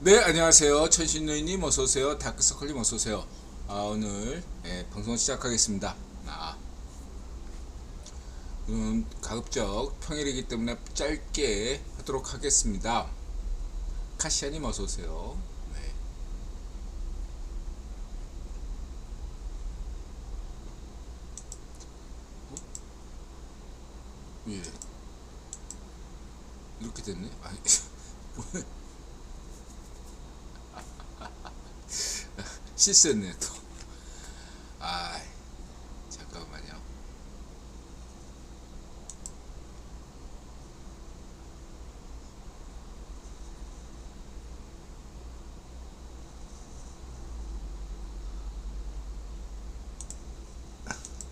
네, 안녕하세요. 천신노인님 어서오세요. 다크서클님 어서오세요. 오늘 방송 시작하겠습니다. 가급적 평일이기 때문에 짧게 하도록 하겠습니다. 카시아님 어서오세요. 네. 예, 이렇게 됐네. 아니, 실수했네 또. 아, 잠깐만요.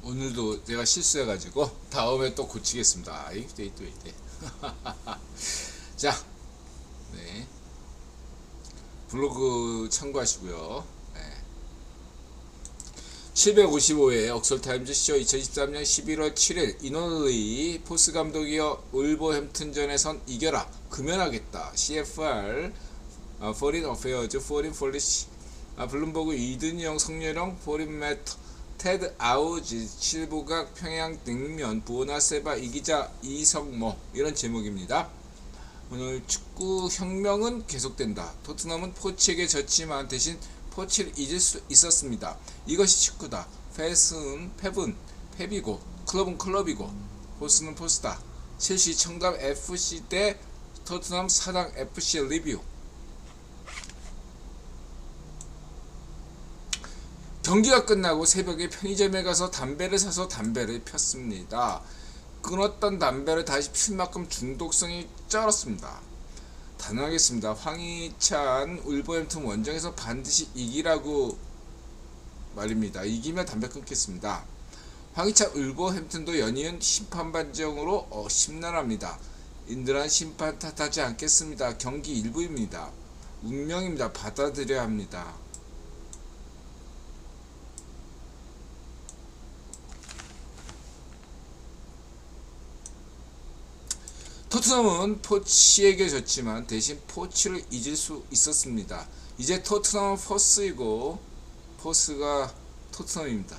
오늘도 제가 실수해가지고 다음에 또 고치겠습니다. 이때. 자, 네. 블로그 참고하시고요. 네. 755회 억설타임즈 쇼 2023년 11월 7일 이노리 포스 감독이여 울버햄튼전에선 이겨라 금연하겠다 CFR Foreign Affairs Foreign Policy 블룸버그 이든영 성렬영 포린 매터 테드 아우지 칠부각 평양 냉면 부오나 세바 이기자 이성모 이런 제목입니다. 오늘 축구 혁명은 계속된다. 토트넘은 포치에게 졌지만 대신 포치를 잊을 수 있었습니다. 이것이 축구다. 패스는 펩은 펩이고 클럽은 클럽이고 포스는 포스다. 첼시 청담 FC 대 토트넘 사당 FC 리뷰. 경기가 끝나고 새벽에 편의점에 가서 담배를 사서 담배를 폈습니다. 끊었던 담배를 다시 필 만큼 중독성이 쩔었습니다. 단호하겠습니다. 황희찬 울버햄튼 원정에서 반드시 이기라고 말입니다. 이기면 담배 끊겠습니다. 황희찬 울버햄튼도 연이은 심판 반정으로 심란합니다. 인들한 심판 탓하지 않겠습니다. 경기 일부입니다. 운명입니다. 받아들여야 합니다. 토트넘은 포치에게 졌지만 대신 포치를 잊을 수 있었습니다. 이제 토트넘은 포스이고 포스가 토트넘입니다.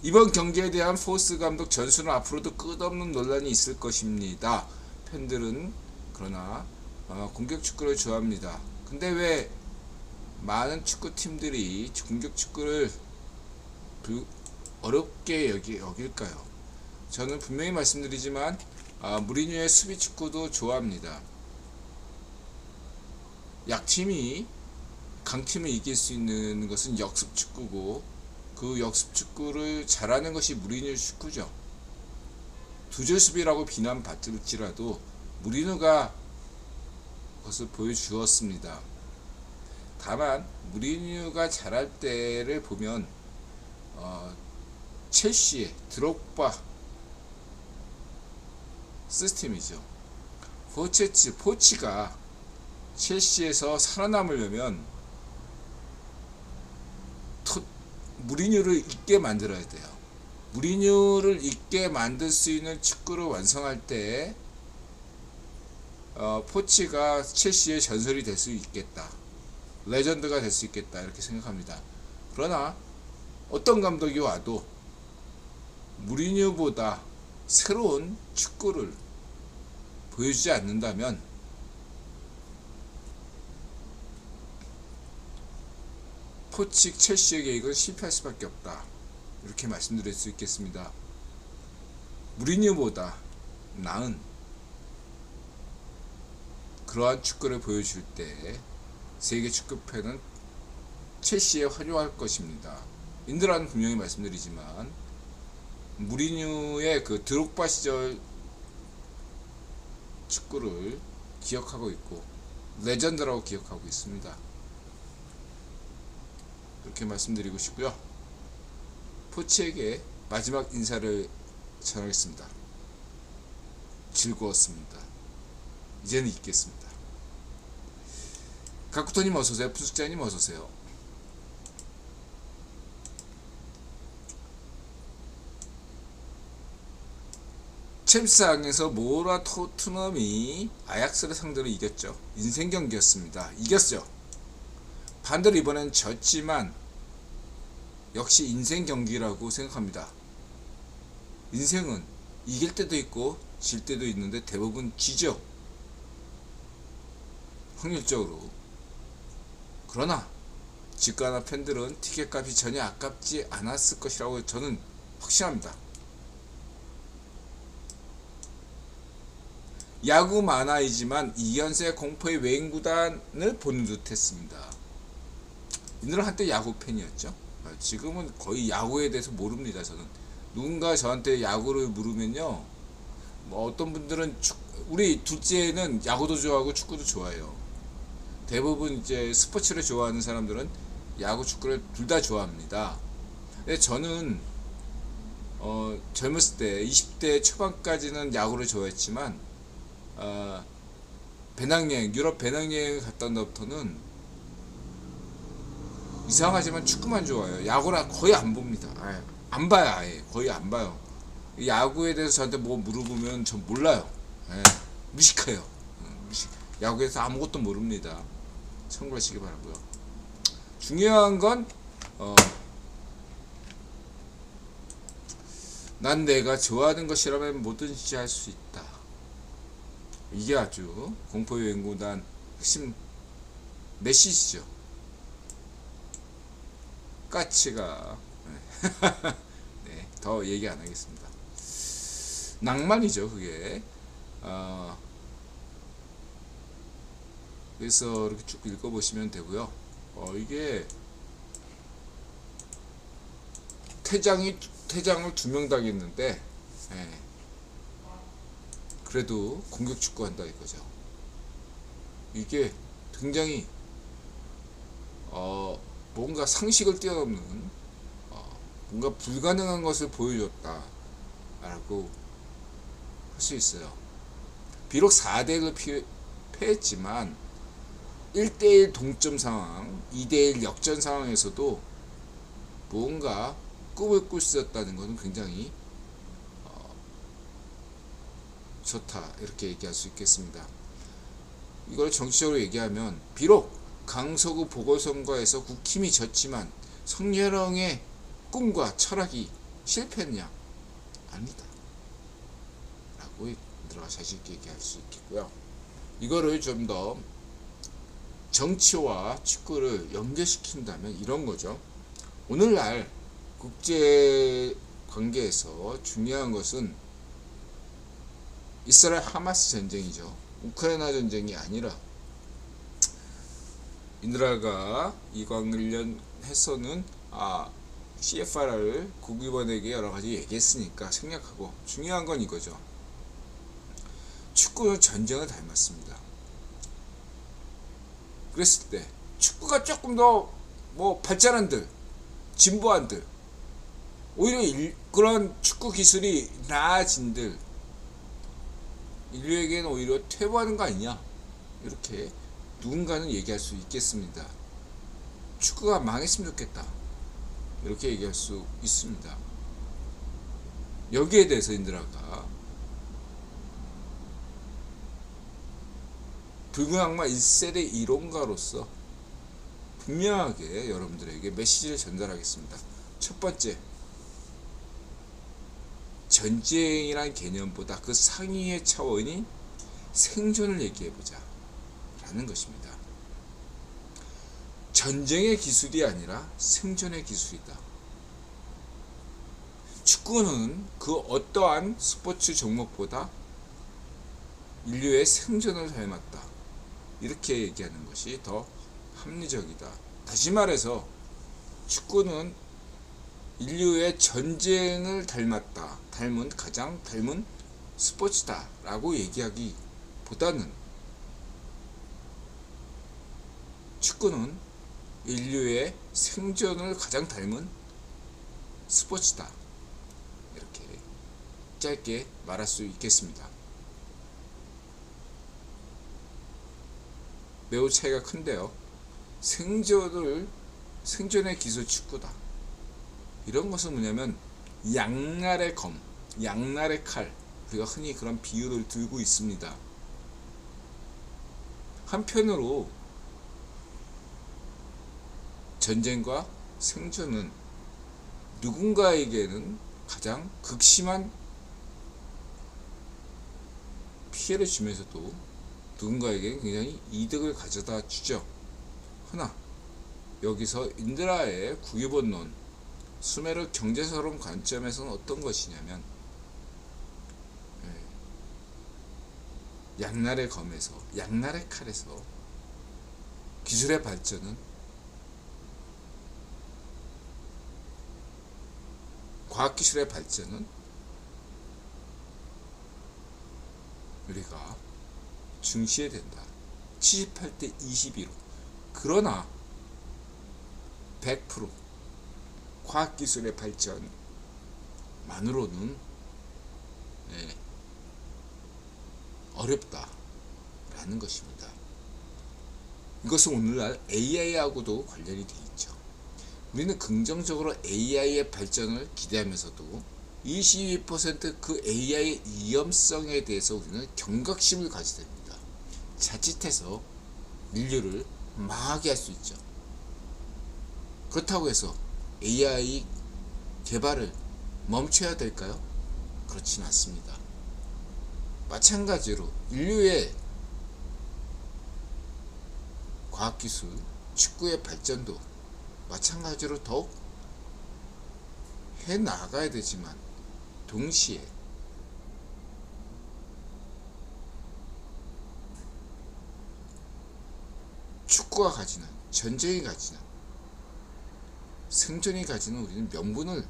이번 경기에 대한 포스 감독 전술은 앞으로도 끝없는 논란이 있을 것입니다. 팬들은 그러나 공격 축구를 좋아합니다. 근데 왜 많은 축구팀들이 공격 축구를 어렵게 여길까요? 저는 분명히 말씀드리지만 무리뉴의 수비 축구도 좋아합니다. 약팀이 강팀을 이길 수 있는 것은 역습 축구고 그 역습 축구를 잘하는 것이 무리뉴 축구죠. 두줄 수비라고 비난받을지라도 무리뉴가 그것을 보여주었습니다. 다만 무리뉴가 잘할 때를 보면 첼시의 드록바 시스템이죠. 포치가 첼시에서 살아남으려면 무리뉴를 있게 만들어야 돼요. 무리뉴를 있게 만들 수 있는 축구를 완성할 때 포치가 첼시의 전설이 될 수 있겠다. 레전드가 될 수 있겠다. 이렇게 생각합니다. 그러나 어떤 감독이 와도 무리뉴보다 새로운 축구를 보여주지 않는다면 포치 첼시에게 이건 실패할 수밖에 없다. 이렇게 말씀드릴 수 있겠습니다. 무리뉴보다 나은 그러한 축구를 보여줄 때 세계 축구팬은 첼시에 환호할 것입니다. 인들라는 분명히 말씀드리지만 무리뉴의 그 드록바 시절 축구를 기억하고 있고 레전드라고 기억하고 있습니다. 그렇게 말씀드리고 싶고요. 포치에게 마지막 인사를 전하겠습니다. 즐거웠습니다. 이제는 있겠습니다. 가쿠토님 어서오세요. 푸숙자님 어서오세요. 챔스항에서 모라 토트넘이 아약스를 상대로 이겼죠. 인생 경기였습니다. 이겼죠. 반대로 이번엔 졌지만 역시 인생 경기라고 생각합니다. 인생은 이길 때도 있고 질 때도 있는데 대부분 지죠. 확률적으로. 그러나 직관한 팬들은 티켓값이 전혀 아깝지 않았을 것이라고 저는 확신합니다. 야구 만화이지만 2연세 공포의 외인구단을 보는 듯 했습니다. 이들은 한때 야구 팬이었죠. 지금은 거의 야구에 대해서 모릅니다. 저는 누군가 저한테 야구를 물으면요, 뭐 어떤 분들은 우리 둘째는 야구도 좋아하고 축구도 좋아해요. 대부분 이제 스포츠를 좋아하는 사람들은 야구, 축구를 둘 다 좋아합니다. 근데 저는 젊었을 때 20대 초반까지는 야구를 좋아했지만 배낭여행, 유럽 배낭여행 갔다 온 다음부터는 이상하지만 축구만 좋아해요. 야구라 거의 안 봅니다. 안 봐요. 아예 거의 안 봐요. 야구에 대해서 저한테 뭐 물어보면 전 몰라요. 무식해요. 야구에서 아무것도 모릅니다. 참고하시기 바라고요. 중요한 건 난 내가 좋아하는 것이라면 뭐든지 할 수 있다. 이게 아주 공포의 연구단 핵심 메시지죠. 까치가 네, 더 얘기 안 하겠습니다. 낭만이죠, 그게. 그래서 이렇게 쭉 읽어보시면 되고요. 이게 퇴장을 2명 당했는데, 그래도 공격 축구한다 이거죠. 이게 굉장히 뭔가 상식을 뛰어넘는 뭔가 불가능한 것을 보여줬다 라고 할 수 있어요. 비록 4대1로 패했지만 1대1 동점 상황, 2대1 역전 상황에서도 뭔가 꿈을 꿀 수 있었다는 것은 굉장히 좋다, 이렇게 얘기할 수 있겠습니다. 이걸 정치적으로 얘기하면 비록 강서구 보궐선거에서 국힘이 졌지만 성렬형의 꿈과 철학이 실패했냐? 아니다 라고 들어가 자신있게 얘기할 수 있겠고요. 이거를 좀 더 정치와 축구를 연결시킨다면 이런 거죠. 오늘날 국제 관계에서 중요한 것은 이스라엘 하마스 전쟁이죠. 우크라이나 전쟁이 아니라 인드라가 이 관련해서는 CFR을 국위원에게 여러가지 얘기했으니까 생략하고, 중요한 건 이거죠. 축구는 전쟁을 닮았습니다. 그랬을 때 축구가 조금 더 발전한들, 진보한들, 오히려 그런 축구 기술이 나아진들, 인류에게는 오히려 퇴보하는 거 아니냐, 이렇게 누군가는 얘기할 수 있겠습니다. 축구가 망했으면 좋겠다, 이렇게 얘기할 수 있습니다. 여기에 대해서 인드라가 붉은 악마 1세대 이론가로서 분명하게 여러분들에게 메시지를 전달하겠습니다. 첫 번째, 전쟁이란 개념보다 그 상위의 차원인 생존을 얘기해보자 라는 것입니다. 전쟁의 기술이 아니라 생존의 기술이다. 축구는 그 어떠한 스포츠 종목보다 인류의 생존을 닮았다, 이렇게 얘기하는 것이 더 합리적이다. 다시 말해서 축구는 인류의 전쟁을 가장 닮은 스포츠다 라고 얘기하기보다는 축구는 인류의 생존을 가장 닮은 스포츠다, 이렇게 짧게 말할 수 있겠습니다. 매우 차이가 큰데요. 생존의 기술 축구다, 이런 것은 뭐냐면 양날의 검, 양날의 칼, 우리가 흔히 그런 비유를 들고 있습니다. 한편으로 전쟁과 생존은 누군가에게는 가장 극심한 피해를 주면서도 누군가에게 굉장히 이득을 가져다 주죠. 허나 여기서 인드라의 구기본론, 수메르 경제서론 관점에서는 어떤 것이냐면, 양날의 검에서, 양날의 칼에서 기술의 발전은 과학기술의 발전은 우리가 중시해야 된다. 78대 22로. 그러나 100% 과학기술의 발전만으로는 어렵다라는 것입니다. 이것은 오늘날 AI하고도 관련이 되어 있죠. 우리는 긍정적으로 AI의 발전을 기대하면서도 22% 그 AI의 위험성에 대해서 우리는 경각심을 가져야 됩니다. 자칫해서 인류를 망하게 할 수 있죠. 그렇다고 해서 AI 개발을 멈춰야 될까요? 그렇진 않습니다. 마찬가지로 인류의 과학기술, 축구의 발전도 마찬가지로 더욱 해 나가야 되지만, 동시에 축구가 가지는, 전쟁이 가지는, 생존이 가지는 우리는 명분을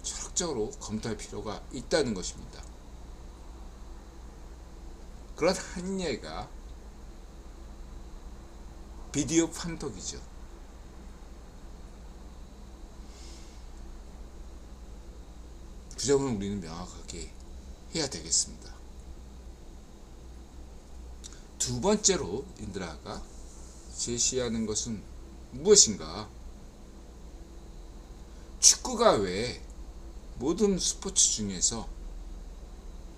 철학적으로 검토할 필요가 있다는 것입니다. 그런 한 예가 비디오 판독이죠. 그 점을 우리는 명확하게 해야 되겠습니다. 두 번째로 인드라가 제시하는 것은 무엇인가? 축구가 왜 모든 스포츠 중에서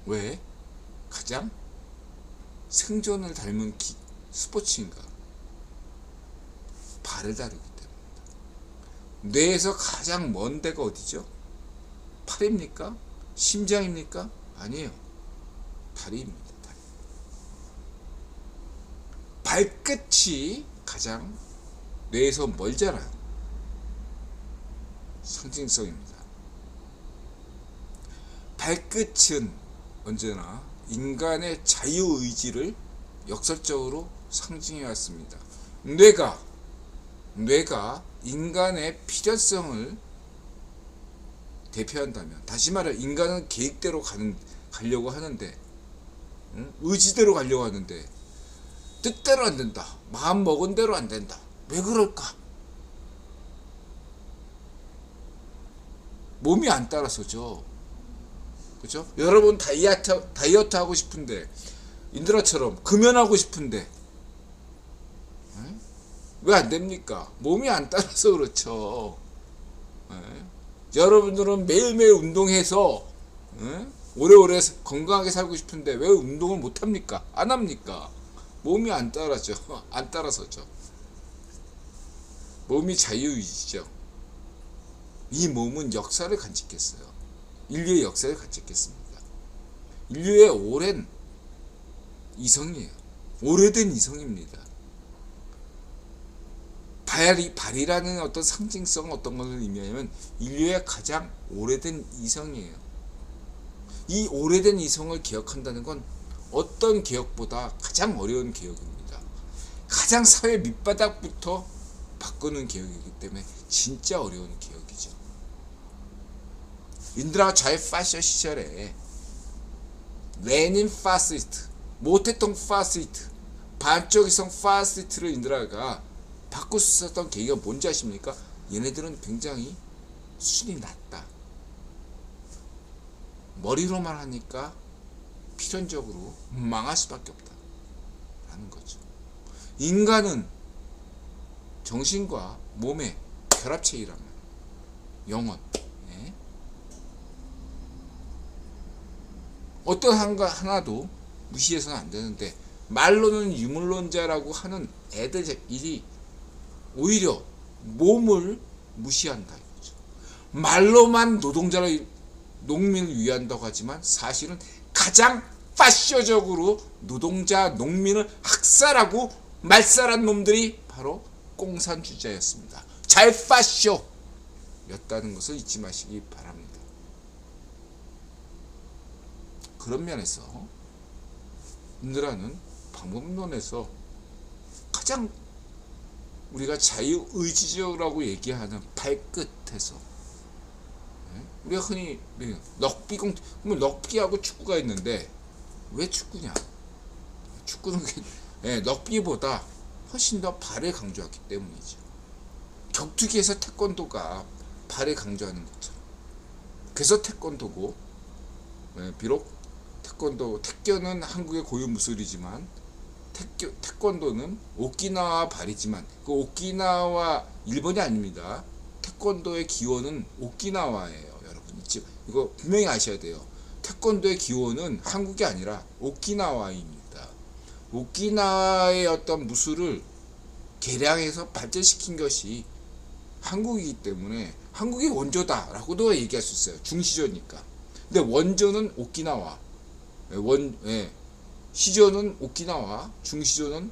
왜 가장 생존을 닮은 스포츠인가? 발을 다루기 때문입니다. 뇌에서 가장 먼 데가 어디죠? 팔입니까? 심장입니까? 아니에요. 다리입니다. 다리. 발끝이 가장 뇌에서 멀잖아요. 상징성입니다. 발끝은 언제나 인간의 자유의지를 역설적으로 상징해 왔습니다. 뇌가 인간의 필요성을 대표한다면, 다시 말해 인간은 계획대로 가려고 하는데, 의지대로 가려고 하는데 뜻대로 안 된다. 마음 먹은 대로 안 된다. 왜 그럴까? 몸이 안 따라서죠. 그렇죠? 여러분 다이어트 하고 싶은데, 인드라처럼 금연하고 싶은데 왜 안 됩니까? 몸이 안 따라서 그렇죠. 여러분들은 매일매일 운동해서 오래오래 건강하게 살고 싶은데 왜 운동을 못 합니까? 안 합니까? 몸이 안 따라죠. 안 따라서죠. 몸이 자유의지죠. 이 몸은 역사를 간직했어요. 인류의 역사를 간직했습니다. 인류의 오랜 이성이에요. 오래된 이성입니다. 발이라는 어떤 상징성, 어떤 것을 의미하면 인류의 가장 오래된 이성이에요. 이 오래된 이성을 기억한다는 건 어떤 기억보다 가장 어려운 기억입니다. 가장 사회 밑바닥부터 바꾸는 기억이기 때문에 진짜 어려운 기억이죠. 인드라 좌파시아 시절에 레닌 파시스트, 모태통 파시스트, 반쪽이성 파시스트를 인드라가 바꿀 수 있었던 계기가 뭔지 아십니까? 얘네들은 굉장히 수준이 낮다. 머리로만 하니까 필연적으로 망할 수밖에 없다 라는 거죠. 인간은 정신과 몸의 결합체이란 말이에요. 영혼. 어떤 하나도 무시해서는 안 되는데 말로는 유물론자라고 하는 애들이 오히려 몸을 무시한다 이거죠. 말로만 노동자를 농민을 위한다고 하지만 사실은 가장 파쇼적으로 노동자 농민을 학살하고 말살한 놈들이 바로 공산주의자였습니다. 잘 파쇼였다는 것을 잊지 마시기 바랍니다. 그런 면에서 인드라는 방법론에서 가장 우리가 자유의지적이라고 얘기하는 발끝에서 우리가 흔히 럭비하고 축구가 있는데 왜 축구냐? 축구는 럭비보다 훨씬 더 발을 강조하기 때문이죠. 격투기에서 태권도가 발을 강조하는 것처럼. 그래서 태권도고 비록 태권은 한국의 고유 무술이지만 태권도는 오키나와 발이지만 그 오키나와 일본이 아닙니다. 태권도의 기원은 오키나와예요. 여러분 이거 분명히 아셔야 돼요. 태권도의 기원은 한국이 아니라 오키나와입니다. 오키나와의 어떤 무술을 개량해서 발전시킨 것이 한국이기 때문에 한국이 원조다라고도 얘기할 수 있어요. 중시조니까. 근데 원조는 오키나와, 시조는 오키나와, 중시조는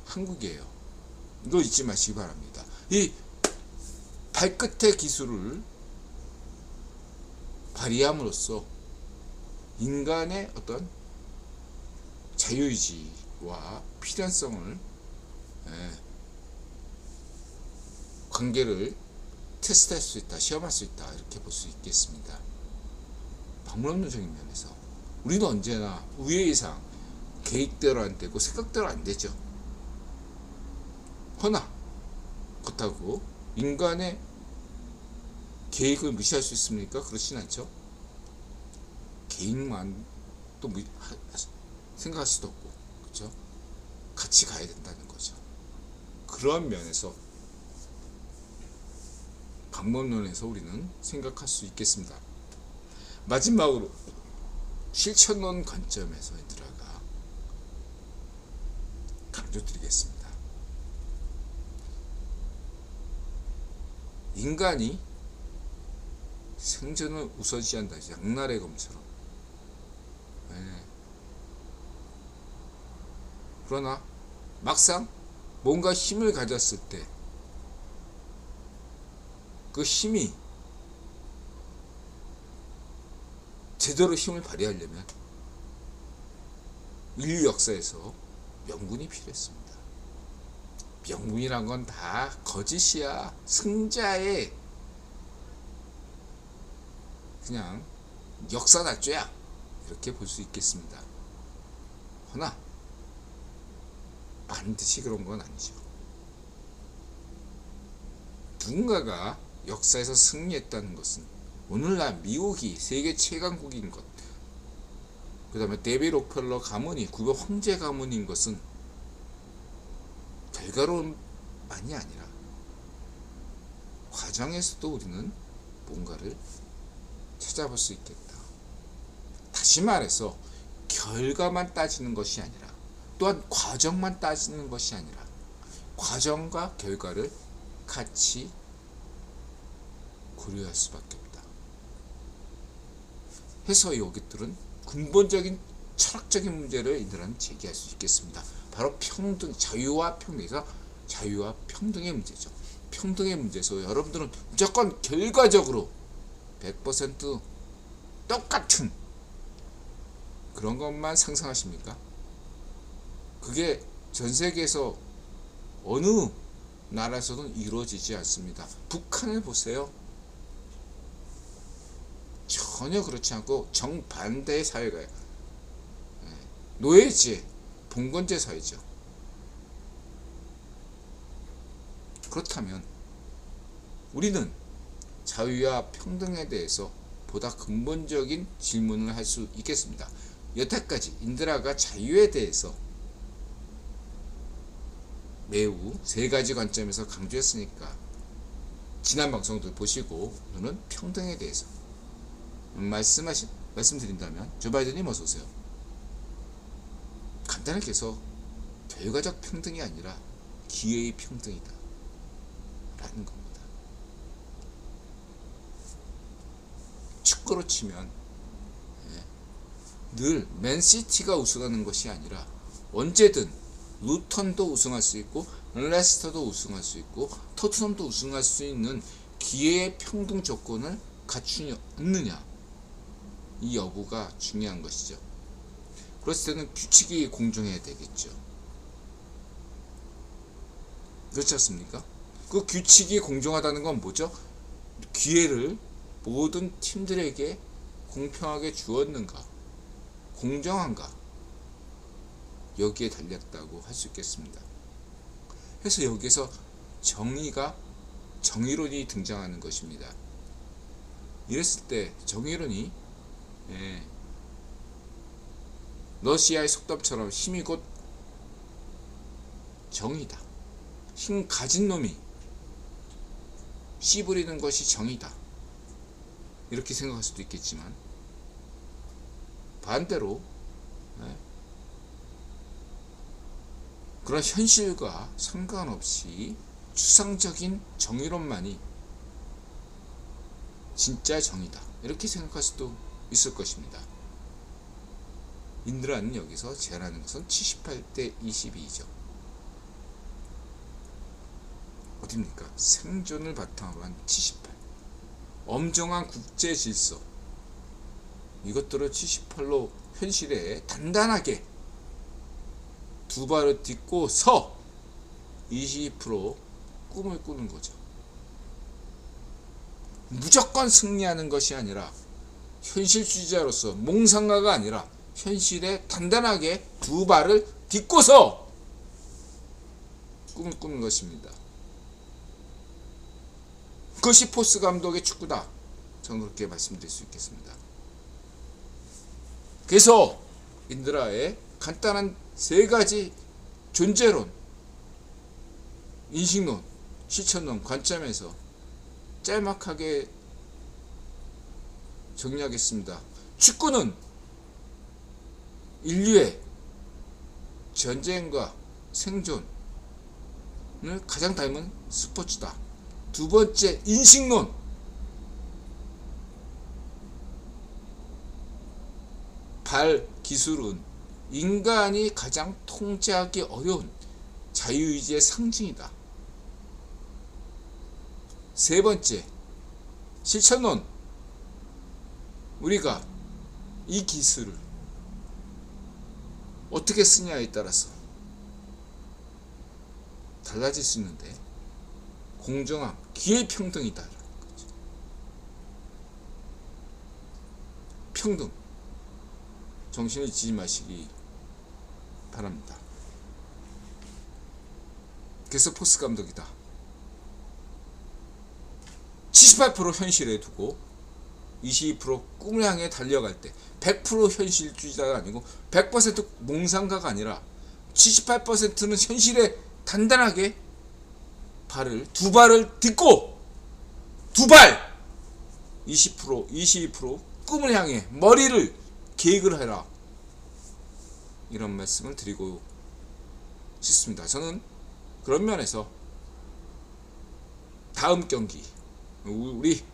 한국이에요. 이거 잊지 마시기 바랍니다. 이 발끝의 기술을 발휘함으로써 인간의 어떤 자유의지와 필연성을 관계를 테스트할 수 있다, 시험할 수 있다 이렇게 볼 수 있겠습니다. 방법론적인 면에서 우리는 언제나 우회이상 계획대로 안 되고 생각대로 안 되죠. 허나 그렇다고 인간의 계획을 무시할 수 있습니까? 그렇진 않죠. 계획만 또 생각할 수도 없고, 그렇죠? 같이 가야 된다는 거죠. 그런 면에서 방법론에서 우리는 생각할 수 있겠습니다. 마지막으로 실천론 관점에서 들어가 강조드리겠습니다. 인간이 생존을 우선시한다. 양날의 검처럼. 그러나 막상 뭔가 힘을 가졌을 때 그 힘이 제대로 힘을 발휘하려면 인류 역사에서 명분이 필요했습니다. 명분이란 건 다 거짓이야. 승자의 그냥 역사 날조야. 이렇게 볼 수 있겠습니다. 허나 반드시 그런 건 아니죠. 누군가가 역사에서 승리했다는 것은 오늘날 미국이 세계 최강국인 것, 그 다음에 데비 록펠러 가문이 구별 황제 가문인 것은 결과론만이 아니라 과정에서도 우리는 뭔가를 찾아볼 수 있겠다. 다시 말해서 결과만 따지는 것이 아니라 또한 과정만 따지는 것이 아니라 과정과 결과를 같이 고려할 수밖에 없다. 해서 여기들은 근본적인 철학적인 문제를 이들은 제기할 수 있겠습니다. 바로 평등, 자유와 평등에서 자유와 평등의 문제죠. 평등의 문제에서 여러분들은 무조건 결과적으로 100% 똑같은 그런 것만 상상하십니까? 그게 전 세계에서 어느 나라에서는 이루어지지 않습니다. 북한을 보세요. 전혀 그렇지 않고 정반대의 사회가 노예제, 봉건제 사회죠. 그렇다면 우리는 자유와 평등에 대해서 보다 근본적인 질문을 할 수 있겠습니다. 여태까지 인드라가 자유에 대해서 매우 세 가지 관점에서 강조했으니까 지난 방송도 보시고 오늘은 평등에 대해서 말씀드린다면 조 바이든님 어서 오세요. 간단하게 해서 결과적 평등이 아니라 기회의 평등이다 라는 겁니다. 축구로 치면 늘 맨시티가 우승하는 것이 아니라 언제든 루턴도 우승할 수 있고 레스터도 우승할 수 있고 토트넘도 우승할 수 있는 기회의 평등 조건을 갖추느냐, 이 여부가 중요한 것이죠. 그랬을 때는 규칙이 공정해야 되겠죠. 그렇지 않습니까? 그 규칙이 공정하다는 건 뭐죠? 기회를 모든 팀들에게 공평하게 주었는가, 공정한가, 여기에 달렸다고 할 수 있겠습니다. 그래서 여기에서 정의론이 등장하는 것입니다. 이랬을 때 정의론이 러시아의 속담처럼 힘이 곧 정의다. 힘 가진 놈이 씨 부리는 것이 정의다. 이렇게 생각할 수도 있겠지만 반대로 그런 현실과 상관없이 추상적인 정의론만이 진짜 정의다. 이렇게 생각할 수도 있을 것입니다. 인드라는 여기서 제안하는 것은 78대 22죠. 어딥니까? 생존을 바탕으로 한 78. 엄정한 국제 질서. 이것들을 78로 현실에 단단하게 두 발을 딛고 서 22% 꿈을 꾸는 거죠. 무조건 승리하는 것이 아니라 현실주의자로서 몽상가가 아니라 현실에 단단하게 두 발을 딛고서 꿈을 꾸는 것입니다. 그것이 포스 감독의 축구다. 저는 그렇게 말씀드릴 수 있겠습니다. 그래서 인드라의 간단한 세 가지 존재론, 인식론, 실천론 관점에서 짤막하게 정리하겠습니다. 축구는 인류의 전쟁과 생존을 가장 닮은 스포츠다. 두 번째, 인식론. 발 기술은 인간이 가장 통제하기 어려운 자유의지의 상징이다. 세 번째, 실천론. 우리가 이 기술을 어떻게 쓰냐에 따라서 달라질 수 있는데 공정함, 기회평등이다. 평등. 정신을 잊지 마시기 바랍니다. 그래서 포스 감독이다. 78% 현실에 두고 22% 꿈을 향해 달려갈 때 100% 현실주의자가 아니고 100% 몽상가가 아니라 78%는 현실에 단단하게 두 발을 딛고 두 발 20% 22% 꿈을 향해 머리를 계획을 해라. 이런 말씀을 드리고 싶습니다. 저는 그런 면에서 다음 경기 우리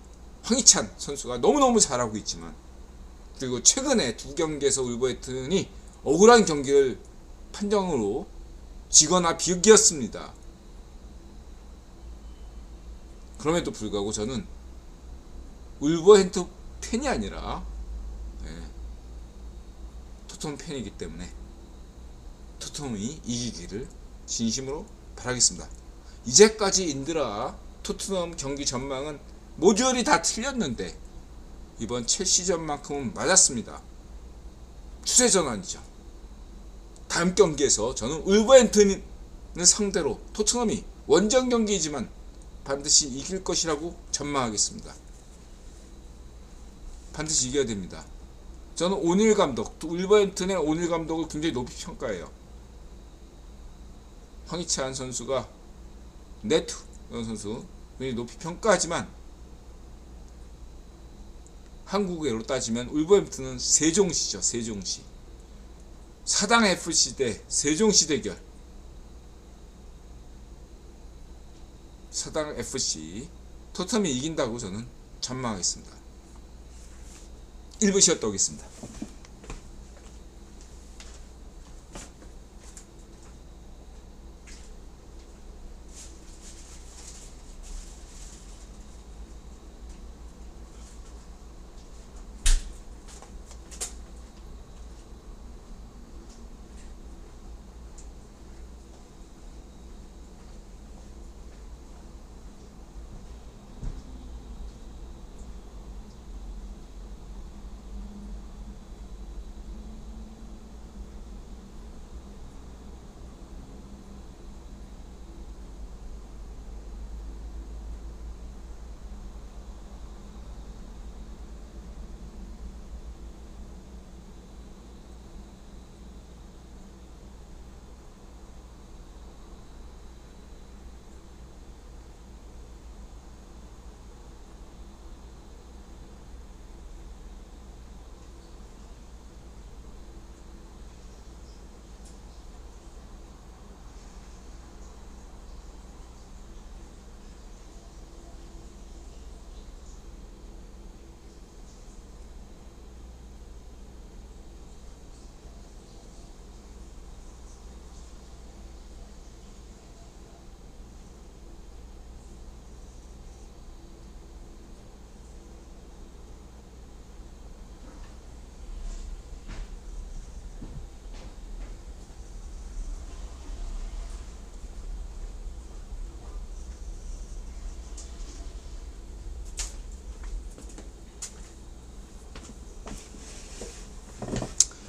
황희찬 선수가 너무너무 잘하고 있지만, 그리고 최근에 두 경기에서 울버햄튼이 억울한 경기를 판정으로 지거나 비겼습니다. 그럼에도 불구하고 저는 울버햄튼 팬이 아니라 토트넘 팬이기 때문에 토트넘이 이기기를 진심으로 바라겠습니다. 이제까지 인드라 토트넘 경기 전망은 모조리 다 틀렸는데 이번 첼시전만큼은 맞았습니다. 추세 전환이죠. 다음 경기에서 저는 울버햄튼을 상대로 토트넘이 원정 경기이지만 반드시 이길 것이라고 전망하겠습니다. 반드시 이겨야 됩니다. 저는 오닐 감독, 울버햄튼의 오닐 감독을 굉장히 높이 평가해요. 황희찬 선수가 네트 선수 굉장히 높이 평가하지만 한국어로 따지면 울버햄튼은 세종시죠. 세종시. 사당 FC 대 세종시 대결. 사당 FC 토트넘이 이긴다고 저는 전망하겠습니다. 1부 쉬었다 오겠습니다.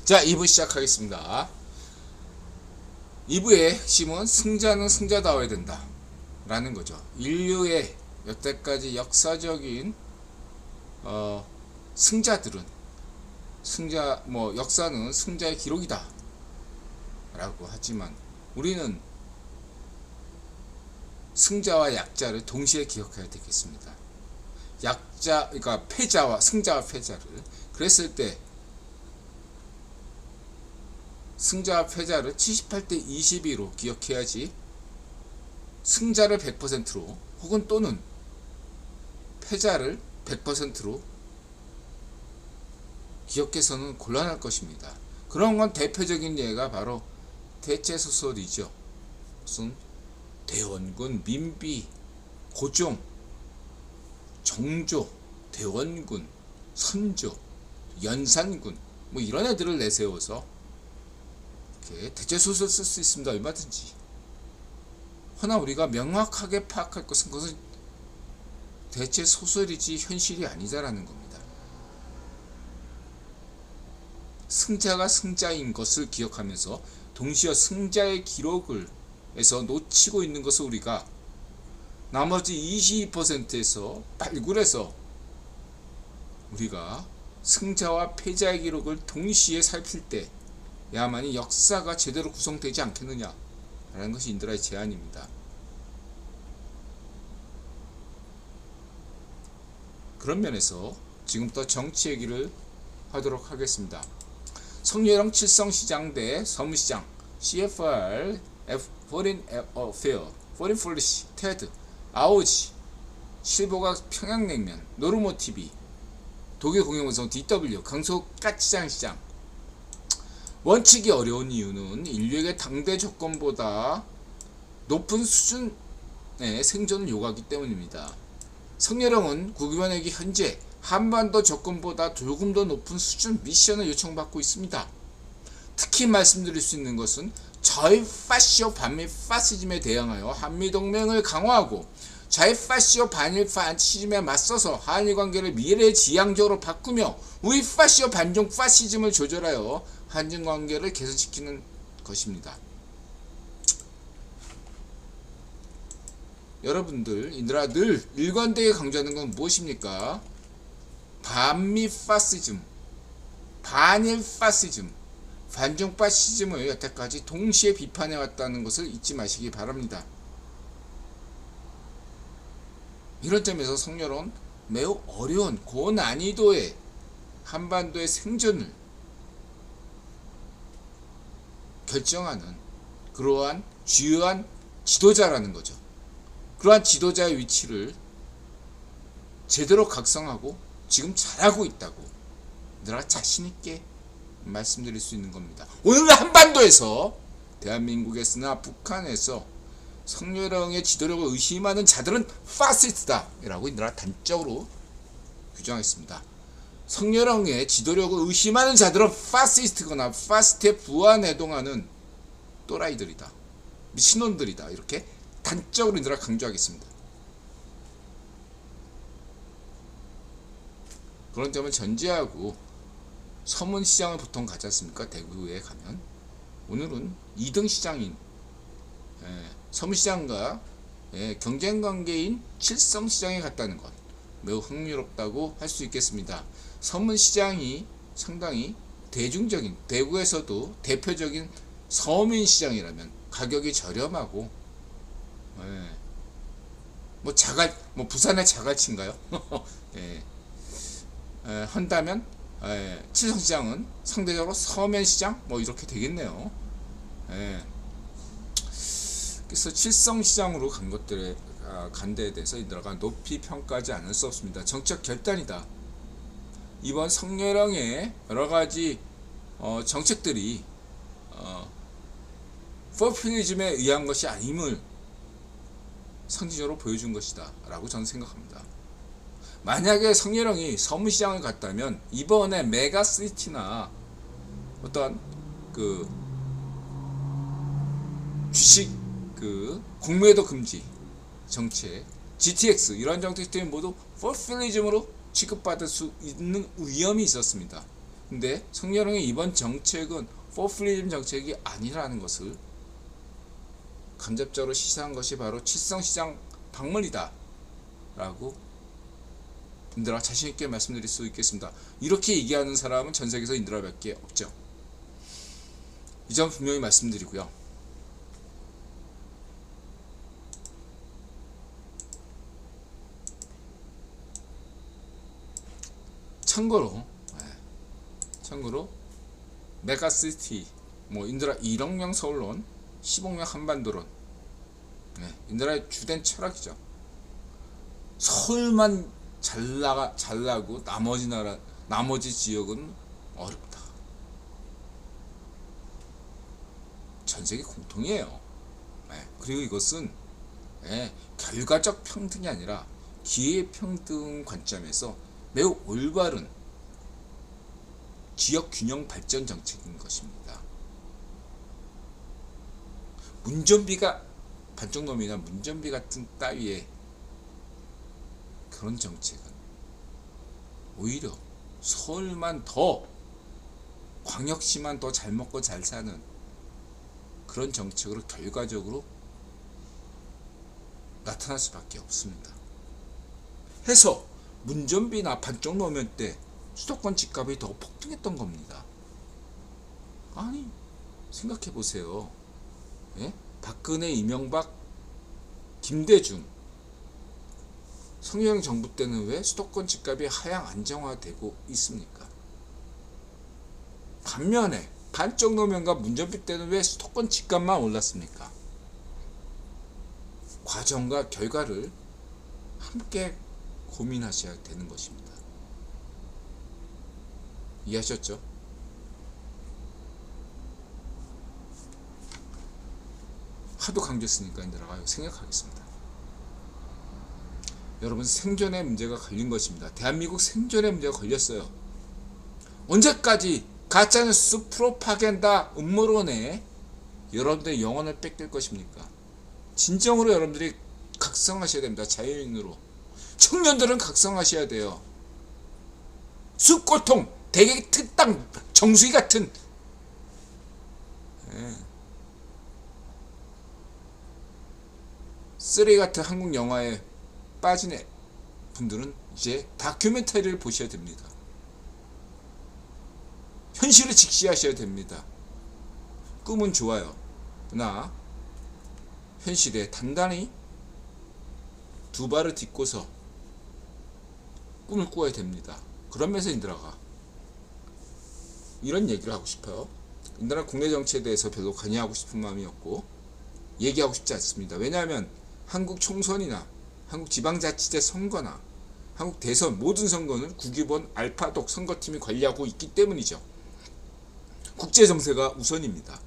자, 2부 시작하겠습니다. 2부의 핵심은 승자는 승자다워야 된다 라는 거죠. 인류의 여태까지 역사적인 승자들은 역사는 승자의 기록이다 라고 하지만 우리는 승자와 약자를 동시에 기억해야 되겠습니다. 그러니까 승자와 패자를. 그랬을 때 승자와 패자를 78대 22로 기억해야지 승자를 100%로 혹은 또는 패자를 100%로 기억해서는 곤란할 것입니다. 그런 건 대표적인 예가 바로 대체소설이죠. 무슨 대원군, 민비, 고종, 정조, 대원군, 선조, 연산군 이런 애들을 내세워서 대체소설 쓸 수 있습니다. 얼마든지. 허나 우리가 명확하게 파악할 것은 그것은 대체소설이지 현실이 아니다라는 겁니다. 승자가 승자인 것을 기억하면서 동시에 승자의 기록을 해서 놓치고 있는 것을 우리가 나머지 22%에서 발굴해서 우리가 승자와 패자의 기록을 동시에 살필 때 야만이 역사가 제대로 구성되지 않겠느냐 라는 것이 인드라의 제안입니다. 그런 면에서 지금부터 정치 얘기를 하도록 하겠습니다. 성렬형 칠성시장 대 서무시장, CFR, Foreign Affair, Foreign Policy, TED, 아오지, 실버각 평양냉면, 노르모TV, 독일 공영방송 DW, 강서까치장시장. 원칙이 어려운 이유는 인류에게 당대 조건보다 높은 수준의 생존을 요구하기 때문입니다. 성렬형은 국유원에게 현재 한반도 조건보다 조금 더 높은 수준 미션을 요청받고 있습니다. 특히 말씀드릴 수 있는 것은 좌익파시오 반미 파시즘에 대항하여 한미동맹을 강화하고 좌익파시오 반일 파시즘에 맞서서 한일 관계를 미래지향적으로 바꾸며 우익파시오 반중 파시즘을 조절하여 한중 관계를 개선시키는 것입니다. 여러분들, 인드라 늘 일관되게 강조하는 건 무엇입니까? 반미 파시즘, 반일 파시즘, 반중 파시즘을 여태까지 동시에 비판해 왔다는 것을 잊지 마시기 바랍니다. 이런 점에서 성렬은 매우 어려운 고난이도의 한반도의 생존을 결정하는 그러한 주요한 지도자라는 거죠. 그러한 지도자의 위치를 제대로 각성하고 지금 잘하고 있다고 내가 자신있게 말씀드릴 수 있는 겁니다. 오늘 한반도에서 대한민국에서나 북한에서 성렬형의 지도력을 의심하는 자들은 파시스트다 라고 내가 단적으로 규정했습니다. 성렬형의 지도력을 의심하는 자들은 파시스트거나 파시스트에 부안해동하는 또라이들이다, 미친놈들이다, 이렇게 단적으로 내가 강조하겠습니다. 그런 점을 전제하고 서문시장을 보통 가지 않습니까? 대구에 가면. 오늘은 2등 시장인 서문시장과 경쟁관계인 칠성시장에 갔다는 것, 매우 흥미롭다고 할 수 있겠습니다. 서문시장이 상당히 대중적인, 대구에서도 대표적인 서민시장이라면 가격이 저렴하고 부산의 자갈치인가요? 한다면 칠성시장은 상대적으로 서면시장 이렇게 되겠네요. 그래서 칠성시장으로 간 데에 대해서 인들아가 높이 평가하지 않을 수 없습니다. 정책 결단이다. 이번 성렬형의 여러가지 정책들이 포퓰리즘에 의한 것이 아님을 상징적으로 보여준 것이다 라고 저는 생각합니다. 만약에 성렬형이 서문시장을 갔다면 이번에 메가시티나 어떤 주식 공매도 금지 정책, GTX 이런 정책들이 모두 포퓰리즘으로 취급받을 수 있는 위험이 있었습니다. 근데 성렬형의 이번 정책은 포퓰리즘 정책이 아니라는 것을 간접적으로 시사한 것이 바로 칠성시장 방문이다 라고 인들아 자신있게 말씀드릴 수 있겠습니다. 이렇게 얘기하는 사람은 전세계에서 인들아밖에 없죠. 이 점 분명히 말씀드리고요. 참고로 메가시티 인들아 1억 명 서울론, 10억 명 한반도론, 인들아의 주된 철학이죠. 서울만 잘나고 나머지 지역은 어렵다. 전세계 공통이에요. 그리고 이것은 결과적 평등이 아니라 기회평등 관점에서 매우 올바른 지역균형 발전 정책인 것입니다. 문전비가 반쪽놈이나 문전비 같은 따위의 그런 정책은 오히려 서울만 더, 광역시만 더 잘 먹고 잘 사는 그런 정책으로 결과적으로 나타날 수밖에 없습니다. 해서 문전비나 반쪽노면 때 수도권 집값이 더 폭등했던 겁니다. 아니 생각해보세요. 박근혜, 이명박, 김대중 성렬형 정부 때는 왜 수도권 집값이 하향 안정화되고 있습니까? 반면에 반쪽노면과 문전비 때는 왜 수도권 집값만 올랐습니까? 과정과 결과를 함께 고민하셔야 되는 것입니다. 이해하셨죠? 하도 강조했으니까 인들아가 생략하겠습니다. 여러분, 생존의 문제가 걸린 것입니다. 대한민국 생존의 문제가 걸렸어요. 언제까지 가짜뉴스 프로파간다 음모론에 여러분들의 영혼을 뺏길 것입니까? 진정으로 여러분들이 각성하셔야 됩니다. 자유인으로. 청년들은 각성하셔야 돼요. 숲고통, 대개 특당, 정수기 같은 쓰레기 같은 한국 영화에 빠진 분들은 이제 다큐멘터리를 보셔야 됩니다. 현실을 직시하셔야 됩니다. 꿈은 좋아요. 그러나 현실에 단단히 두 발을 딛고서 꿈을 꾸어야 됩니다. 그러면서 인들아가 이런 얘기를 하고 싶어요. 인도나 국내 정치에 대해서 별로 관여하고 싶은 마음이었고 얘기하고 싶지 않습니다. 왜냐하면 한국 총선이나 한국 지방자치제 선거나 한국 대선 모든 선거는 국유본 알파독 선거팀이 관리하고 있기 때문이죠. 국제정세가 우선입니다.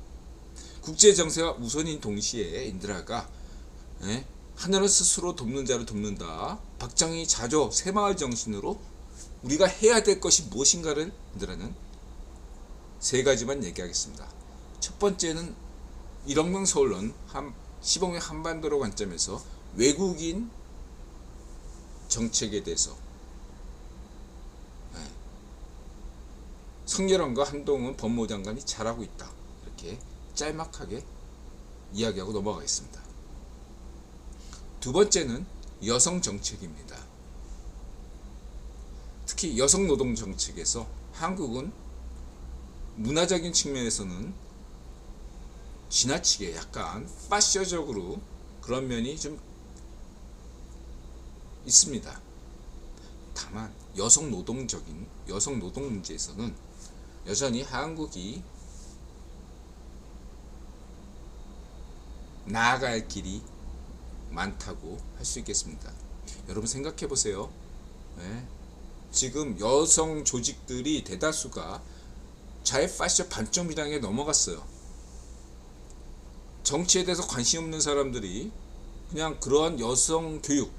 국제정세가 우선인 동시에 인드라가 하늘은 스스로 돕는 자를 돕는다. 박정희 자조 새마을 정신으로 우리가 해야 될 것이 무엇인가를 인드라는 세 가지만 얘기하겠습니다. 첫 번째는 이렁명 서울론 시범의 한반도로 관점에서 외국인 정책에 대해서 성렬원과 한동훈 법무부 장관이 잘하고 있다. 이렇게 짤막하게 이야기하고 넘어가겠습니다. 두 번째는 여성 정책입니다. 특히 여성 노동 정책에서 한국은 문화적인 측면에서는 지나치게 약간 파쇼적으로 그런 면이 좀 있습니다. 다만 여성 노동 문제에서는 여전히 한국이 나아갈 길이 많다고 할 수 있겠습니다. 여러분 생각해 보세요. 지금 여성 조직들이 대다수가 좌파쇼 반쪽 미당에 넘어갔어요. 정치에 대해서 관심 없는 사람들이 그냥 그러한 여성 교육,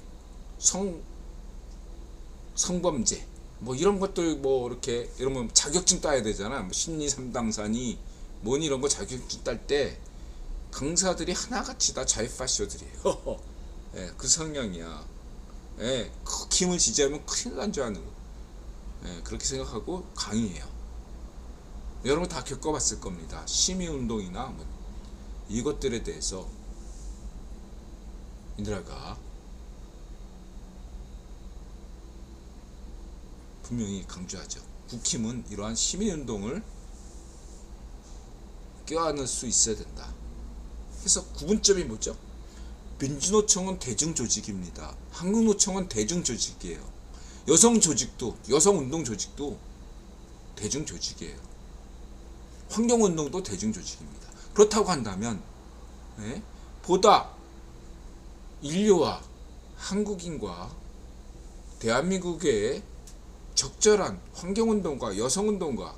성범죄 뭐 이런 것들 뭐 이렇게 이러면 자격증 따야 되잖아. 뭐 심리 상담사니 뭐니 이런 거 자격증 딸 때 강사들이 하나같이 다 좌파쇼들이에요. 그 성향이야. 그 힘을 지지하면 큰일 난 줄 아는 그렇게 생각하고 강의해요. 여러분 다 겪어봤을 겁니다. 시민운동이나 뭐 이것들에 대해서 인드라가 분명히 강조하죠. 국힘은 이러한 시민운동을 껴안을 수 있어야 된다. 그래서 구분점이 뭐죠? 민주노총은 대중조직입니다. 한국노총은 대중조직이에요. 여성조직도, 여성운동조직도 대중조직이에요. 환경운동도 대중조직입니다. 그렇다고 한다면 보다 인류와 한국인과 대한민국의 적절한 환경운동과 여성운동과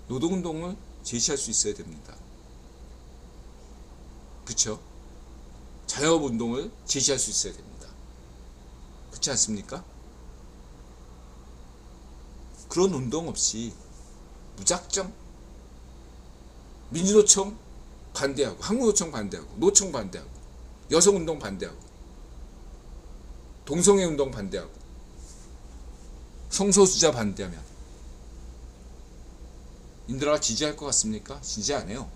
노동운동을 제시할 수 있어야 됩니다. 그렇죠? 자영업운동을 제시할 수 있어야 됩니다. 그렇지 않습니까? 그런 운동 없이 무작정 민주노총 반대하고 한국노총 반대하고 노총 반대하고 여성운동 반대하고 동성애운동 반대하고 성소수자 반대하면 인드라가 지지할 것 같습니까? 지지 안 해요.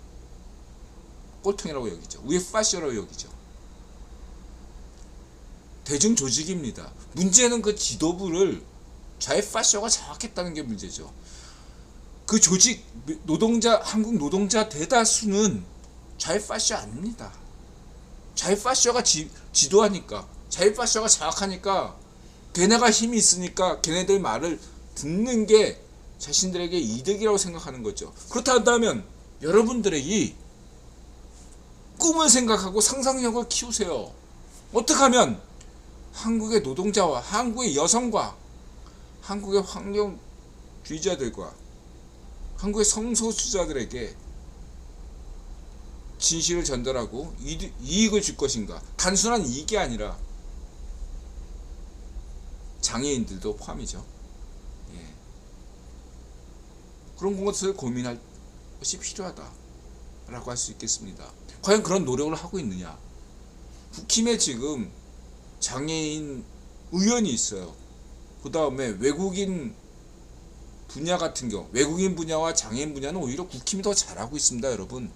꼴통이라고 여기죠. 우에파쇼라고 여기죠. 대중조직입니다. 문제는 그 지도부를 좌에파쇼가 장악했다는 게 문제죠. 그 조직 노동자 한국 노동자 대다수는 좌에파쇼 아닙니다. 좌에파쇼가 지도하니까 좌에파쇼가 장악하니까 걔네가 힘이 있으니까 걔네들 말을 듣는 게 자신들에게 이득이라고 생각하는 거죠. 그렇다 한다면 여러분들의 이 꿈을 생각하고 상상력을 키우세요. 어떻게 하면 한국의 노동자와 한국의 여성과 한국의 환경주의자들과 한국의 성소수자들에게 진실을 전달하고 이익을 줄 것인가. 단순한 이익이 아니라 장애인들도 포함이죠. 그런 것을 고민할 것이 필요하다라고 할 수 있겠습니다. 과연 그런 노력을 하고 있느냐. 국힘에 지금 장애인 의원이 있어요. 그 다음에 외국인 분야 같은 경우 외국인 분야와 장애인 분야는 오히려 국힘이 더 잘하고 있습니다. 여러분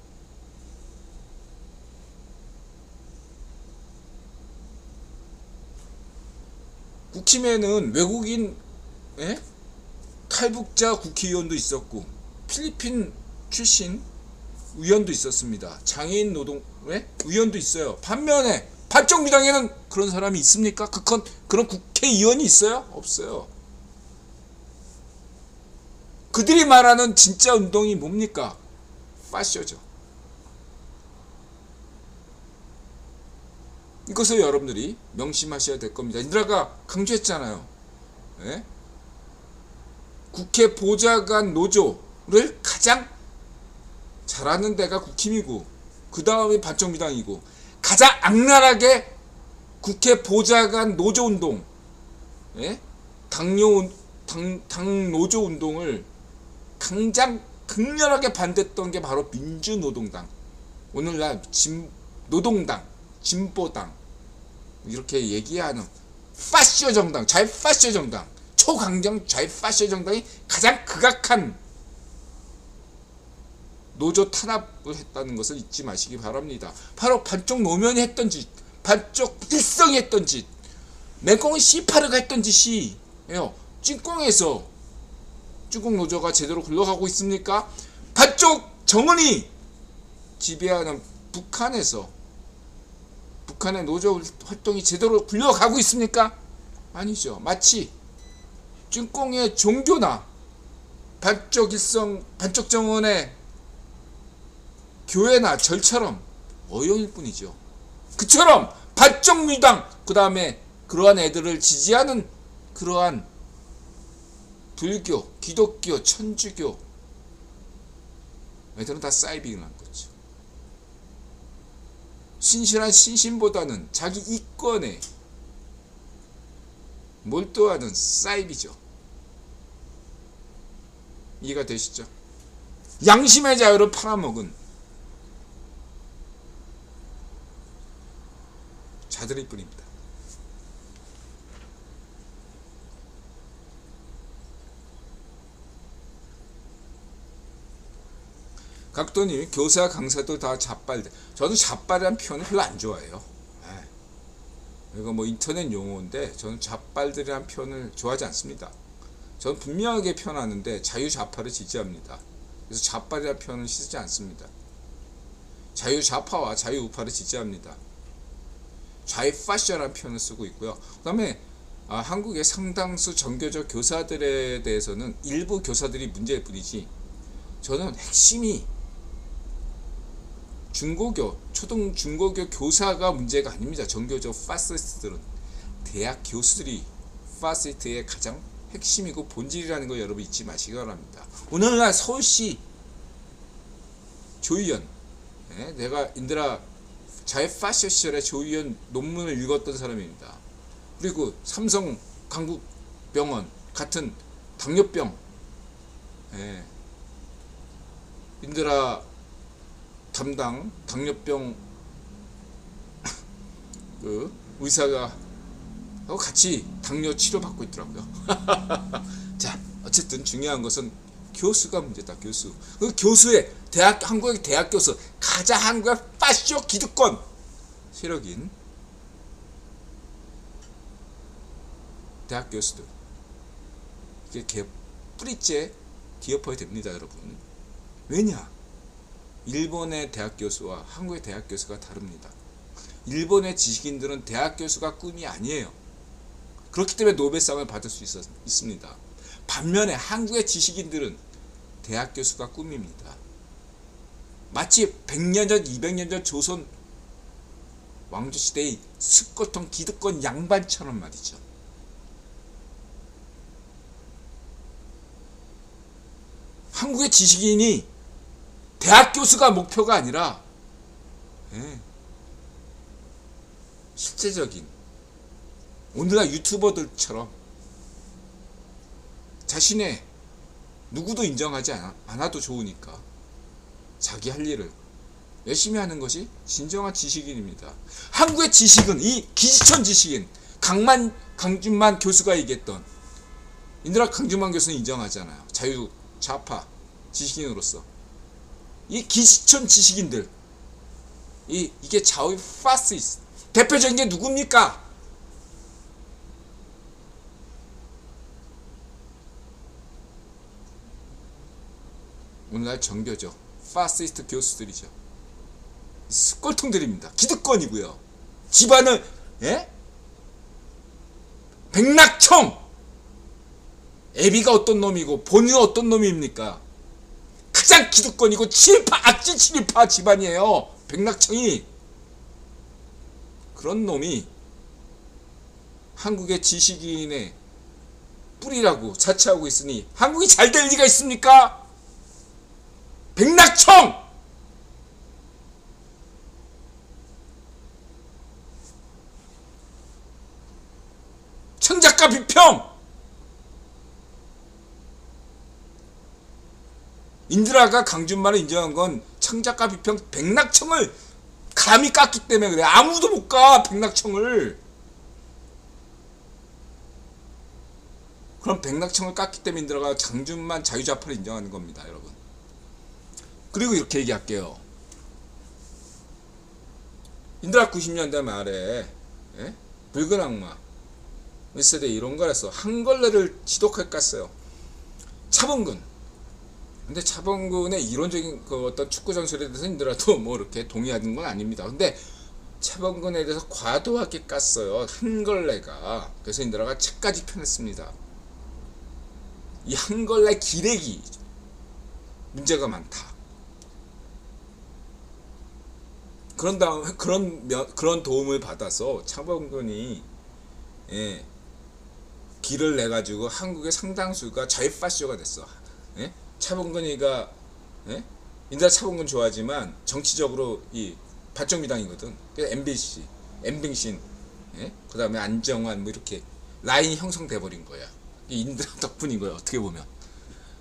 국힘에는 외국인 탈북자 국회의원도 있었고 필리핀 출신 의원도 있었습니다. 장애인 노동 의원도 있어요. 반면에 반쪽 미당에는 그런 사람이 있습니까? 그런 국회의원이 있어요? 없어요. 그들이 말하는 진짜 운동이 뭡니까? 파쇼죠. 이것을 여러분들이 명심하셔야 될 겁니다. 인드라가 강조했잖아요. 예? 국회 보좌관 노조를 가장 잘하는 데가 국힘이고 그 다음에 반쪽미당이고 가장 악랄하게 국회 보좌관 노조 운동, 예? 당 노조 운동을 가장 극렬하게 반대했던 게 바로 민주노동당, 오늘날 노동당, 진보당 이렇게 얘기하는 파쇼 정당, 좌파쇼 정당, 초강경 좌파쇼 정당이 가장 극악한 노조 탄압을 했다는 것을 잊지 마시기 바랍니다. 바로 반쪽 노면이 했던 짓, 반쪽 일성이 했던 짓, 맹꽁이 시파르가 했던 짓이에요. 찐꽁에서 찐꽁 노조가 제대로 굴러가고 있습니까? 반쪽 정은이 지배하는 북한에서 북한의 노조 활동이 제대로 굴러가고 있습니까? 아니죠. 마치 찐꽁의 종교나 반쪽 일성, 반쪽 정원의 교회나 절처럼 어용일 뿐이죠. 그처럼 반쪽 미당, 그 다음에 그러한 애들을 지지하는 그러한 불교, 기독교, 천주교 애들은 다 사이비응한 거죠. 신실한 신신보다는 자기 이권에 몰두하는 사이비죠. 이해가 되시죠? 양심의 자유를 팔아먹은 자들일 뿐입니다. 각도님, 교사 강사도 다 잡발들. 저는 잡발이라는 표현을 별로 안 좋아해요. 이거 뭐 인터넷 용어인데 저는 잡발들이라는 표현을 좋아하지 않습니다. 저는 분명하게 표현하는데 자유좌파를 지지합니다. 그래서 잡발이라는 표현을 쓰지 않습니다. 자유좌파와 자유우파를 지지합니다. 좌파쇼라는 표현을 쓰고 있고요. 그 다음에 한국의 상당수 정교적 교사들에 대해서는 일부 교사들이 문제일 뿐이지, 저는 핵심이 중고교, 중고교 교사가 문제가 아닙니다. 정교적 파시스트들은 대학 교수들이 파시스트의 가장 핵심이고 본질이라는 거 여러분 잊지 마시기 바랍니다. 오늘날 서울시 조의원, 내가 인드라 좌파쇼 시절에 조의원 논문을 읽었던 사람입니다. 그리고 삼성 강북병원 같은 당뇨병, 인드라 담당 당뇨병 그 의사가 같이 당뇨 치료 받고 있더라고요. 자, 어쨌든 중요한 것은 교수가 문제다. 교수. 그 교수의 한국의 대학 교수, 가장 한국의 파쇼 기득권 세력인 대학 교수들, 이게 뿌리째 뒤엎어야 됩니다, 여러분. 왜냐? 일본의 대학 교수와 한국의 대학 교수가 다릅니다. 일본의 지식인들은 대학 교수가 꿈이 아니에요. 그렇기 때문에 노벨상을 받을 수 있습니다. 반면에 한국의 지식인들은 대학 교수가 꿈입니다. 마치 100년 전, 200년 전 조선 왕조시대의 스코통 기득권 양반처럼 말이죠. 한국의 지식인이 대학 교수가 목표가 아니라 실제적인 오늘날 유튜버들처럼 자신의 누구도 인정하지 않아도 좋으니까 자기 할 일을 열심히 하는 것이 진정한 지식인입니다. 한국의 지식은 이 기지천 지식인 강준만 교수가 얘기했던, 인드라 강준만 교수는 인정하잖아요. 자유 좌파 지식인으로서 이 기지천 지식인들, 이게 좌우 파시스트 대표적인 게 누굽니까? 오늘날 정교죠. 파시스트 교수들이죠. 꼴통들입니다. 기득권이고요. 집안을 백낙청 애비가 어떤 놈이고 본인은 어떤 놈입니까? 가장 기득권이고 악질 친일파 집안이에요. 백낙청이. 그런 놈이 한국의 지식인의 뿌리라고 자처하고 있으니 한국이 잘 될 리가 있습니까? 백낙청! 청작가 비평! 인드라가 강준만을 인정한 건 청작가 비평 백낙청을 감히 깠기 때문에 그래. 아무도 못 가, 백낙청을. 그럼 백낙청을 깠기 때문에 인드라가 장준만 자유좌파를 인정하는 겁니다, 여러분. 그리고 이렇게 얘기할게요. 인드라 90년대 말에 붉은 악마 1세대 이런 거라서 한걸레를 지독하게 깠어요. 차범근. 근데 차범근의 이론적인 그 어떤 축구 전술에 대해서 인드라도 뭐 이렇게 동의하는 건 아닙니다. 근데 차범근에 대해서 과도하게 깠어요. 한걸레가. 그래서 인드라가 책까지 펴냈습니다. 이 한걸레 기레기 문제가 많다. 그런 도움을 받아서 차범근이 길을 내 가지고 한국의 상당수가 자유파쇼가 됐어. 차범근이가 인드라 차범근 좋아하지만 정치적으로 이 반쪽미당이거든. 그래서 MBC, 엠빙신, 그 다음에 안정환 뭐 이렇게 라인이 형성돼 버린 거야. 이 인드라 덕분인 거야, 어떻게 보면.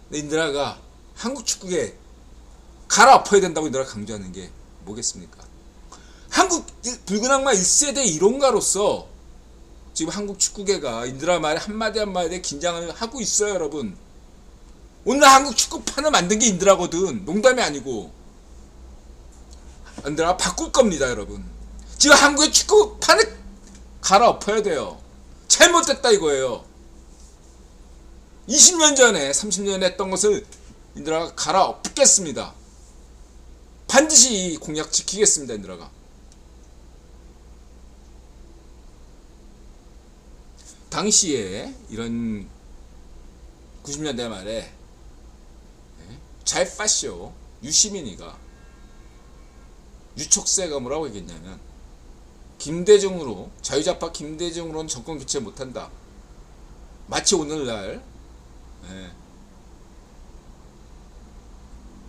근데 인드라가 한국 축구에 갈아엎어야 된다고 인드라가 강조하는 게 뭐겠습니까? 한국 붉은 악마 1세대 이론가로서 지금 한국 축구계가 인드라 말에 한마디 한마디에 긴장을 하고 있어요, 여러분. 오늘 한국 축구판을 만든 게 인드라거든. 농담이 아니고. 인드라가 바꿀 겁니다, 여러분. 지금 한국의 축구판을 갈아엎어야 돼요. 잘못됐다 이거예요. 20년 전에 30년 했던 것을 인드라가 갈아엎겠습니다. 반드시 이 공약 지키겠습니다, 인드라가. 당시에 이런 90년대 말에 자유파쇼 유시민이가 유촉세가 뭐라고 얘기했냐면 김대중으로 자유좌파 김대중으로는 정권 교체 못한다. 마치 오늘날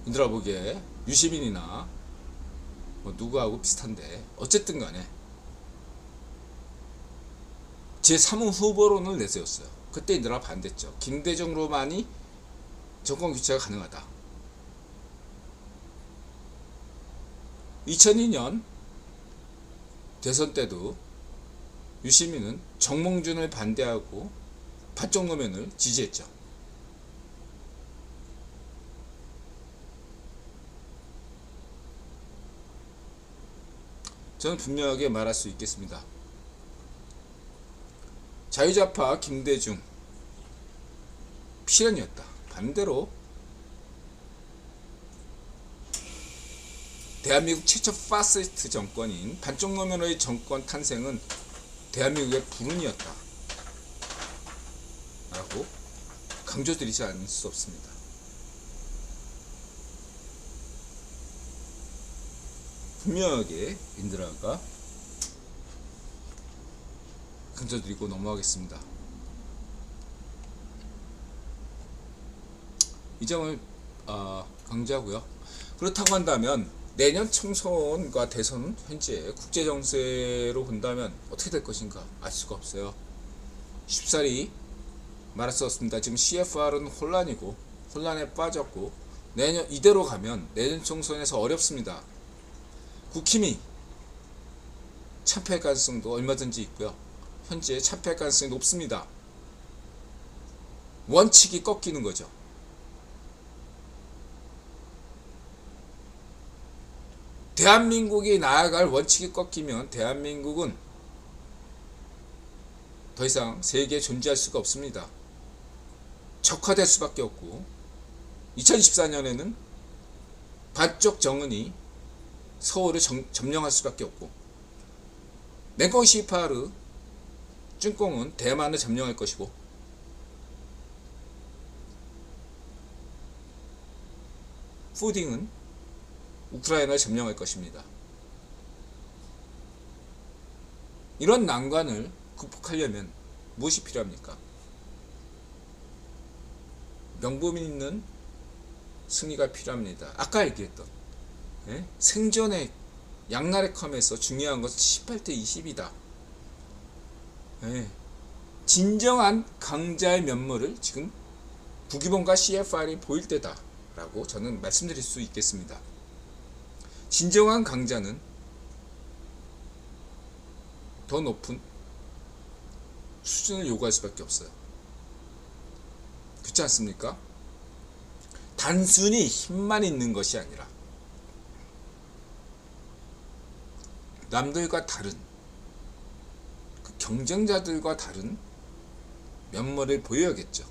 인드라 보기에 유시민이나 뭐 누구하고 비슷한데 어쨌든 간에 제3호 후보론을 내세웠어요. 그때 인드라가 반대했죠. 김대중으로만이 정권 교체가 가능하다. 2002년 대선 때도 유시민은 정몽준을 반대하고 반쪽노면을 지지했죠. 저는 분명하게 말할 수 있겠습니다. 자유좌파 김대중 필연이었다. 반대로 대한민국 최초 파시스트 정권인 반쪽노면의 정권 탄생은 대한민국의 불운이었다 라고 강조드리지 않을 수 없습니다. 분명하게 인드라가 강조드리고 넘어가겠습니다. 이 점을 강조하고요. 그렇다고 한다면 내년 총선과 대선은 현재 국제정세로 본다면 어떻게 될 것인가 알 수가 없어요. 쉽사리 말할 수 없습니다. 지금 CFR은 혼란이고 혼란에 빠졌고 내년 이대로 가면 내년 총선에서 어렵습니다. 국힘이 참패할 가능성도 얼마든지 있고요. 현재 참패할 가능성이 높습니다. 원칙이 꺾이는 거죠. 대한민국이 나아갈 원칙이 꺾이면 대한민국은 더 이상 세계에 존재할 수가 없습니다. 적화될 수밖에 없고 2024년에는 반쪽 정은이 서울을 점령할 수밖에 없고 맹꽁 시파르 쭝꽁은 대만을 점령할 것이고 푸딩은 우크라이나를 점령할 것입니다. 이런 난관을 극복하려면 무엇이 필요합니까? 명분 있는 승리가 필요합니다. 아까 얘기했던 생존의 양날의 컴에서 중요한 것은 18대 20이다. 진정한 강자의 면모를 지금 부기범과 CFR이 보일 때다 라고 저는 말씀드릴 수 있겠습니다. 진정한 강자는 더 높은 수준을 요구할 수밖에 없어요. 그렇지 않습니까? 단순히 힘만 있는 것이 아니라 남들과 다른 그 경쟁자들과 다른 면모를 보여야겠죠.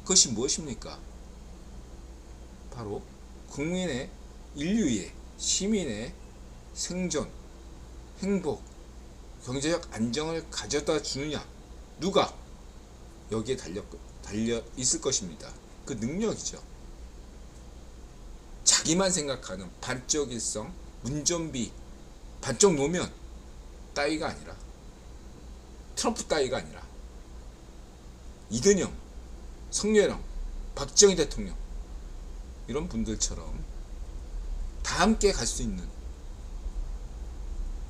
그것이 무엇입니까? 바로 국민의, 인류의, 시민의 생존, 행복, 경제적 안정을 가져다 주느냐, 누가 여기에 달려 있을 것입니다. 그 능력이죠. 자기만 생각하는 반쪽 일성, 문좀비, 반쪽 노면 따위가 아니라, 트럼프 따위가 아니라 이근영, 성렬영, 박정희 대통령 이런 분들처럼 다 함께 갈 수 있는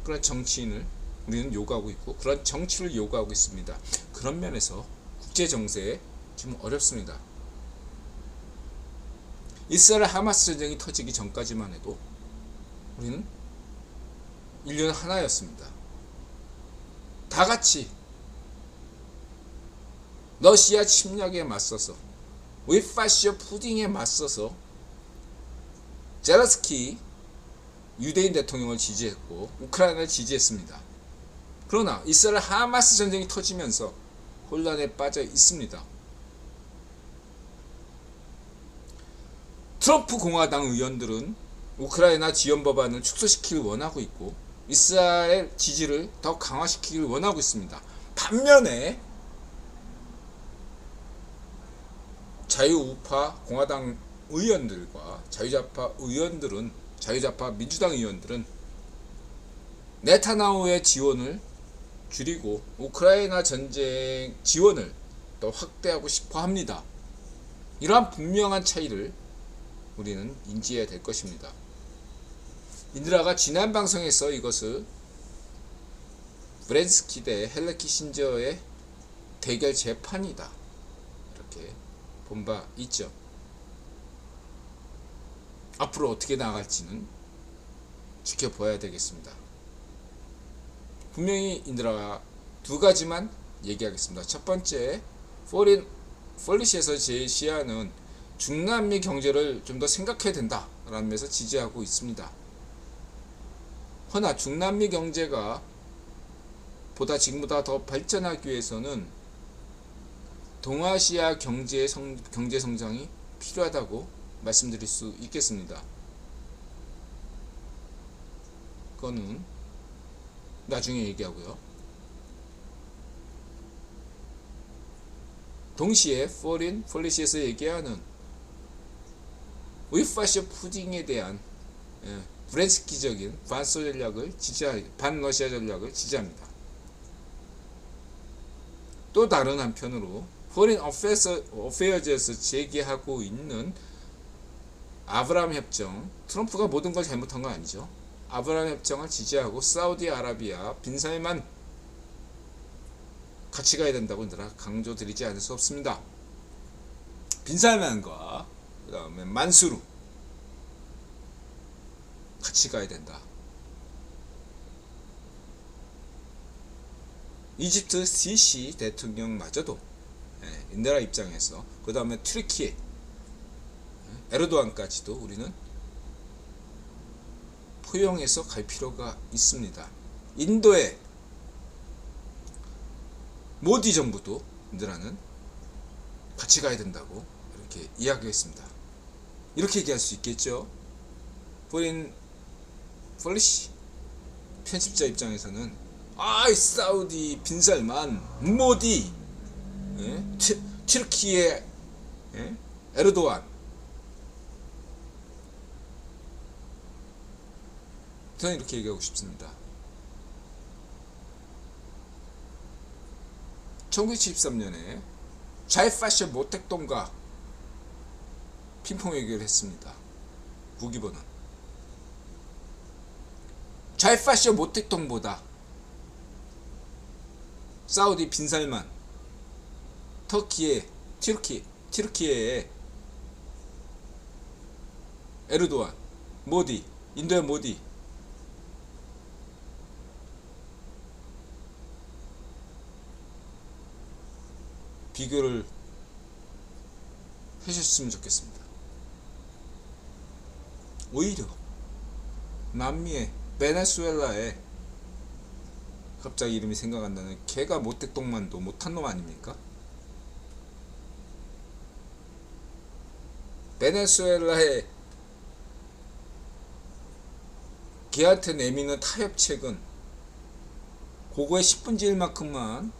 그런 정치인을 우리는 요구하고 있고, 그런 정치를 요구하고 있습니다. 그런 면에서 국제 정세에 지금 어렵습니다. 이스라엘 하마스 전쟁이 터지기 전까지만 해도 우리는 인류는 하나였습니다. 다 같이 러시아 침략에 맞서서, 윗파시오 푸딩에 맞서서 제레스키 유대인 대통령을 지지했고 우크라이나를 지지했습니다. 그러나 이스라엘 하마스 전쟁이 터지면서 혼란에 빠져 있습니다. 트럼프 공화당 의원들은 우크라이나 지원 법안을 축소시키길 원하고 있고 이스라엘 지지를 더 강화시키길 원하고 있습니다. 반면에 자유우파 공화당 의원들과 자유좌파 민주당 의원들은 네타냐후의 지원을 줄이고 우크라이나 전쟁 지원을 더 확대하고 싶어 합니다. 이러한 분명한 차이를 우리는 인지해야 될 것입니다. 인드라가 지난 방송에서 이것을 브렌스키 대 헬레 키신저의 대결 재판이다 이렇게 본 바 있죠. 앞으로 어떻게 나갈지는 지켜봐야 되겠습니다. 분명히 인드라가 두 가지만 얘기하겠습니다. 첫 번째, 포린 폴리시에서 제시하는 중남미 경제를 좀 더 생각해야 된다라는 면에서 지지하고 있습니다. 허나 중남미 경제가 보다 지금보다 더 발전하기 위해서는 동아시아 경제 성장이 필요하다고 말씀드릴 수 있겠습니다. 그거는 나중에 얘기하고요. 동시에 포린 폴리시에서 얘기하는 윗파시오 푸딩에 대한 브렌스키적인 반러시아 전략을 지지합니다. 또 다른 한편으로 포린 어페어즈에서 제기하고 있는 아브라함 협정, 트럼프가 모든 걸 잘못한 건 아니죠. 아브라함 협정을 지지하고 사우디아라비아 빈살만 같이 가야 된다고 강조드리지 않을 수 없습니다. 빈살만과 그 다음에 만수르 같이 가야 된다. 이집트 시시 대통령마저도 인드라 입장에서, 그 다음에 튀르키예 에르도안까지도 우리는 포용해서 갈 필요가 있습니다. 인도의 모디 정부도 인드라는 같이 가야 된다고 이렇게 이야기했습니다. 이렇게 얘기할 수 있겠죠. 포린 폴리시 편집자 입장에서는 사우디 빈살만, 모디, 튀르키예 에르도안 저는 이렇게 얘기하고 싶습니다. 1973년에 자이파셔 모택동과 핑퐁 얘기를 했습니다. 후기번은 자이파셔 모택동보다 사우디 빈살만, 튀르키예의 에르도안, 모디, 인도의 모디, 비교를 해주셨으면 좋겠습니다. 오히려 남미의 베네수엘라에 갑자기 이름이 생각 안 나는 걔가 모택동만도 못한 놈 아닙니까? 베네수엘라에 걔한테 내미는 타협책은 그거의 10분의 1만큼만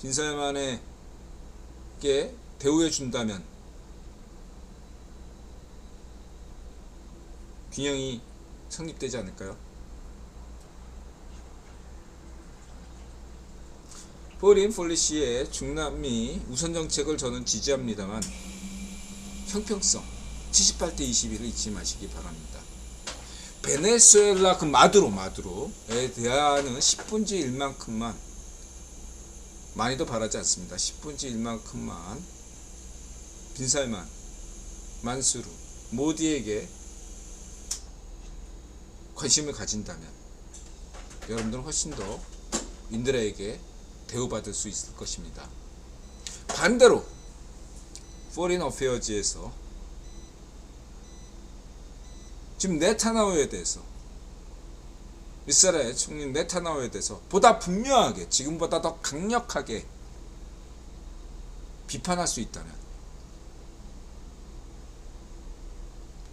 빈살만에게 대우해 준다면 균형이 성립되지 않을까요? 포린 폴리시의 중남미 우선 정책을 저는 지지합니다만 형평성 78대 21을 잊지 마시기 바랍니다. 베네수엘라 그 마두로에 대한 10분의 1만큼만 많이도 바라지 않습니다. 10분의 1만큼만 빈살만, 만수르, 모디에게 관심을 가진다면 여러분들은 훨씬 더 인들에게 대우받을 수 있을 것입니다. 반대로 포린 어페어즈에서 지금 네타냐후에 대해서 이스라엘 총리 네타냐후에 대해서 보다 분명하게 지금보다 더 강력하게 비판할 수 있다면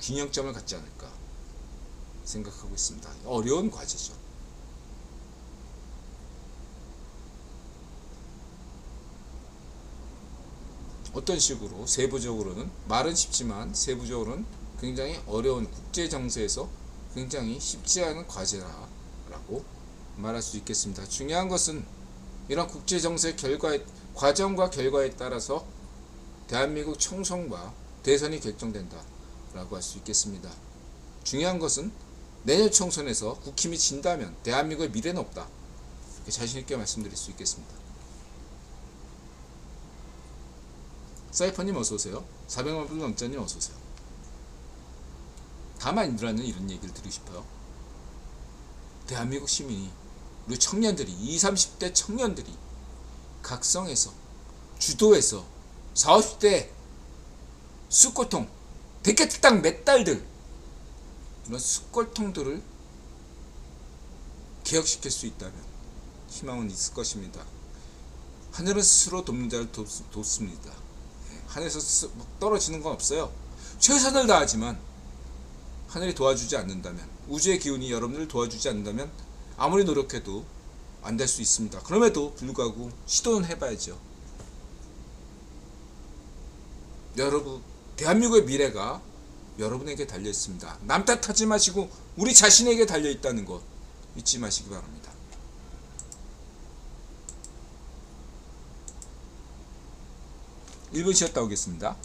균형점을 갖지 않을까 생각하고 있습니다. 어려운 과제죠. 어떤 식으로 세부적으로는 말은 쉽지만 세부적으로는 굉장히 어려운 국제 정세에서 굉장히 쉽지 않은 과제라고 말할 수 있겠습니다. 중요한 것은 이런 국제 정세 과정과 결과에 따라서 대한민국 총선과 대선이 결정된다라고 할 수 있겠습니다. 중요한 것은 내년 총선에서 국힘이 진다면 대한민국의 미래는 없다. 자신있게 말씀드릴 수 있겠습니다. 사이퍼님 어서오세요. 400만 분 넘자님 어서오세요. 다만 인들하는 이런 얘기를 드리고 싶어요. 대한민국 시민이 우리 청년들이 20, 30대 청년들이 각성해서 주도해서 40, 50대 숯골통 대깨특당 몇 달들 이런 숯골통들을 개혁시킬 수 있다면 희망은 있을 것입니다. 하늘은 스스로 돕는 자를 돕습니다. 하늘에서 떨어지는 건 없어요. 최선을 다하지만 하늘이 도와주지 않는다면, 우주의 기운이 여러분들을 도와주지 않는다면 아무리 노력해도 안 될 수 있습니다. 그럼에도 불구하고 시도는 해봐야죠. 여러분, 대한민국의 미래가 여러분에게 달려있습니다. 남 탓하지 마시고 우리 자신에게 달려있다는 것 잊지 마시기 바랍니다. (1분) 쉬었다 오겠습니다.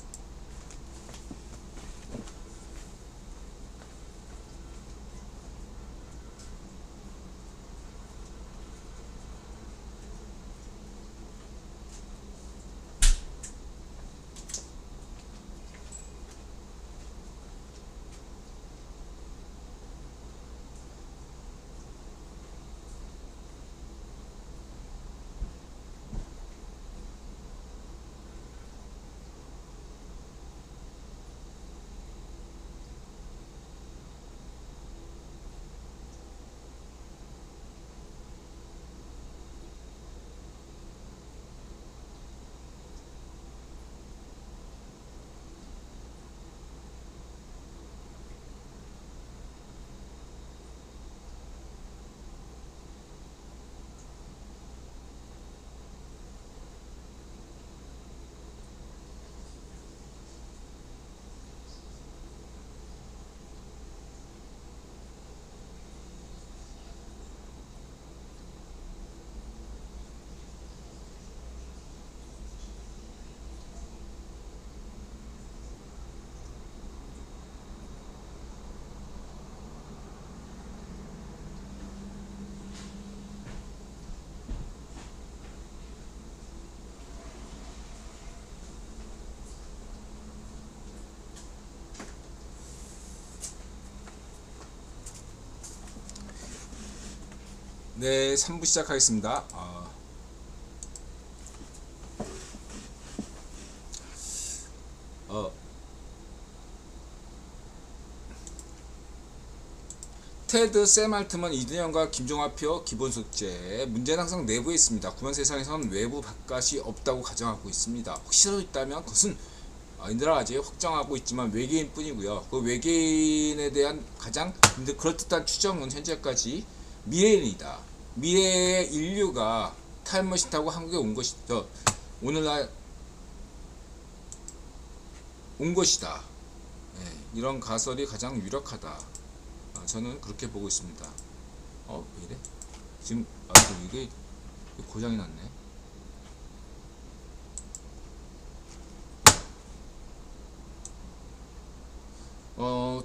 네, 3부 시작하겠습니다. 테드, 샘 알트만, 이든영과 김종화표 기본속죄. 문제는 항상 내부에 있습니다. 구현 세상에서는 외부 바깥이 없다고 가정하고 있습니다. 혹시라도 있다면 그것은 인들아 아직 확정하고 있지만 외계인 뿐이고요. 그 외계인에 대한 가장 그럴듯한 추정은 현재까지 미래인이다. 미래의 인류가 타임머신 타고 한국에 온 것이다. 오늘날 온 것이다. 네, 이런 가설이 가장 유력하다. 저는 그렇게 보고 있습니다. 왜 이래? 지금 이게 고장이 났네.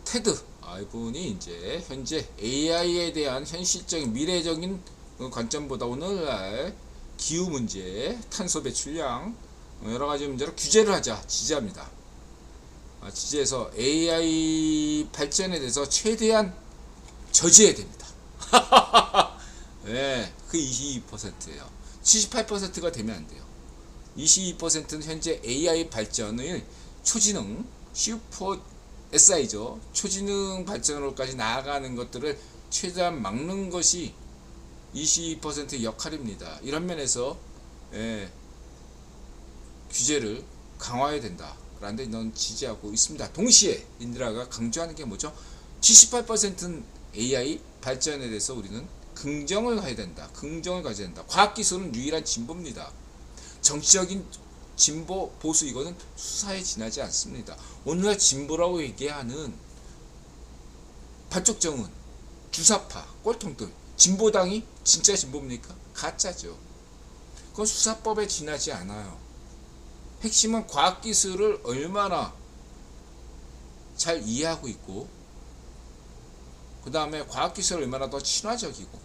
테드 이분이 이제 현재 AI에 대한 현실적인 미래적인 관점보다 오늘날 기후 문제, 탄소 배출량 여러 가지 문제로 규제를 하자 지지합니다. 지지해서 AI 발전에 대해서 최대한 저지해야 됩니다. 네, 그 22%예요. 78%가 되면 안 돼요. 22%는 현재 AI 발전을 초지능 슈퍼 SI죠. 초지능 발전으로까지 나아가는 것들을 최대한 막는 것이 22%의 역할입니다. 이런 면에서 규제를 강화해야 된다. 라는데 넌 지지하고 있습니다. 동시에 인드라가 강조하는 게 뭐죠? 78%는 AI 발전에 대해서 우리는 긍정을 가야 된다. 긍정을 가져야 된다. 과학기술은 유일한 진보입니다. 정치적인 진보, 보수 이거는 수사에 지나지 않습니다. 오늘날 진보라고 얘기하는 반쪽정은, 주사파, 꼴통들, 진보당이 진짜 진보입니까? 가짜죠. 그건 수사법에 지나지 않아요. 핵심은 과학기술을 얼마나 잘 이해하고 있고 그 다음에 과학기술을 얼마나 더 친화적이고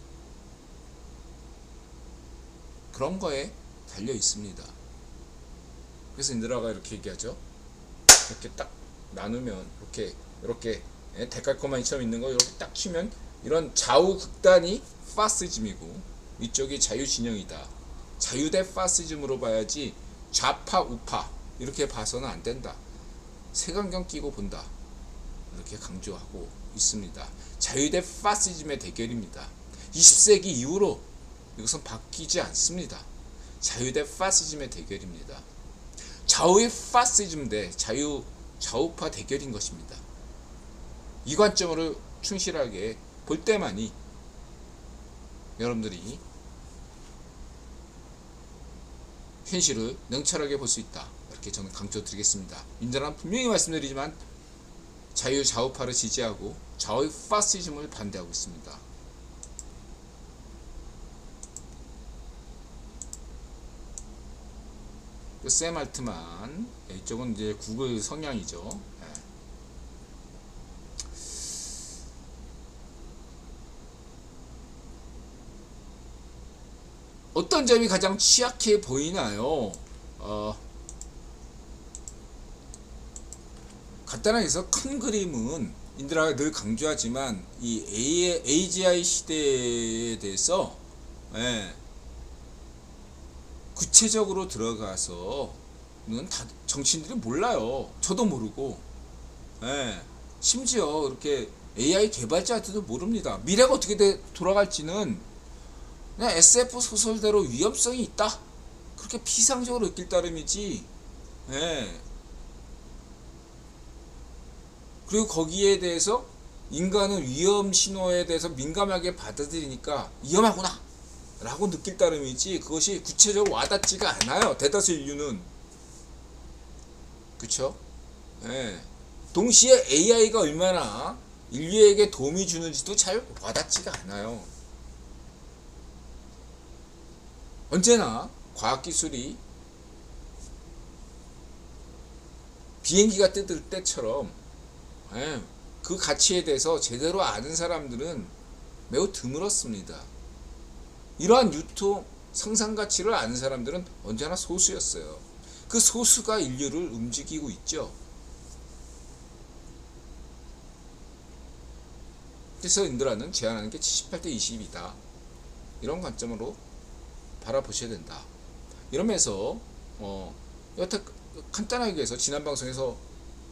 그런 거에 달려 있습니다. 그래서 인드라가 이렇게 얘기하죠. 이렇게 딱 나누면 이렇게 데칼코마니처럼 있는 거 이렇게 딱 치면 이런 좌우 극단이 파시즘이고 이쪽이 자유진영이다. 자유대 파시즘으로 봐야지 좌파 우파 이렇게 봐서는 안 된다. 색안경 끼고 본다. 이렇게 강조하고 있습니다. 자유대 파시즘의 대결입니다. 20세기 이후로 이것은 바뀌지 않습니다. 자유대 파시즘의 대결입니다. 좌우의 파시즘 대 좌우파 대결인 것입니다. 이 관점으로 충실하게 볼 때만이 여러분들이 현실을 냉철하게 볼 수 있다. 이렇게 저는 강조드리겠습니다. 인자는 분명히 말씀드리지만 자유 좌우파를 지지하고 좌우의 파시즘을 반대하고 있습니다. 샘 알트만 이쪽은 이제 구글 성향이죠. 어떤 점이 가장 취약해 보이나요? 간단하게 해서 큰 그림은 인드라가 늘 강조하지만 이 AGI 시대에 대해서 구체적으로 들어가서는 다 정치인들이 몰라요. 저도 모르고 심지어 이렇게 AI 개발자들도 모릅니다. 미래가 어떻게 돌아갈지는 그냥 SF 소설대로 위험성이 있다. 그렇게 피상적으로 느낄 따름이지. 그리고 거기에 대해서 인간은 위험 신호에 대해서 민감하게 받아들이니까 위험하구나 라고 느낄 따름이지 그것이 구체적으로 와닿지가 않아요. 대다수 인류는. 그쵸? 동시에 AI가 얼마나 인류에게 도움이 주는지도 잘 와닿지가 않아요. 언제나 과학기술이 비행기가 뜯을 때처럼 그 가치에 대해서 제대로 아는 사람들은 매우 드물었습니다. 이러한 유통 상상가치를 아는 사람들은 언제나 소수였어요. 그 소수가 인류를 움직이고 있죠. 그래서 인드라는 제안하는 게 78대 20이다. 이런 관점으로 바라보셔야 된다. 이러면서 여태 간단하게 해서 지난 방송에서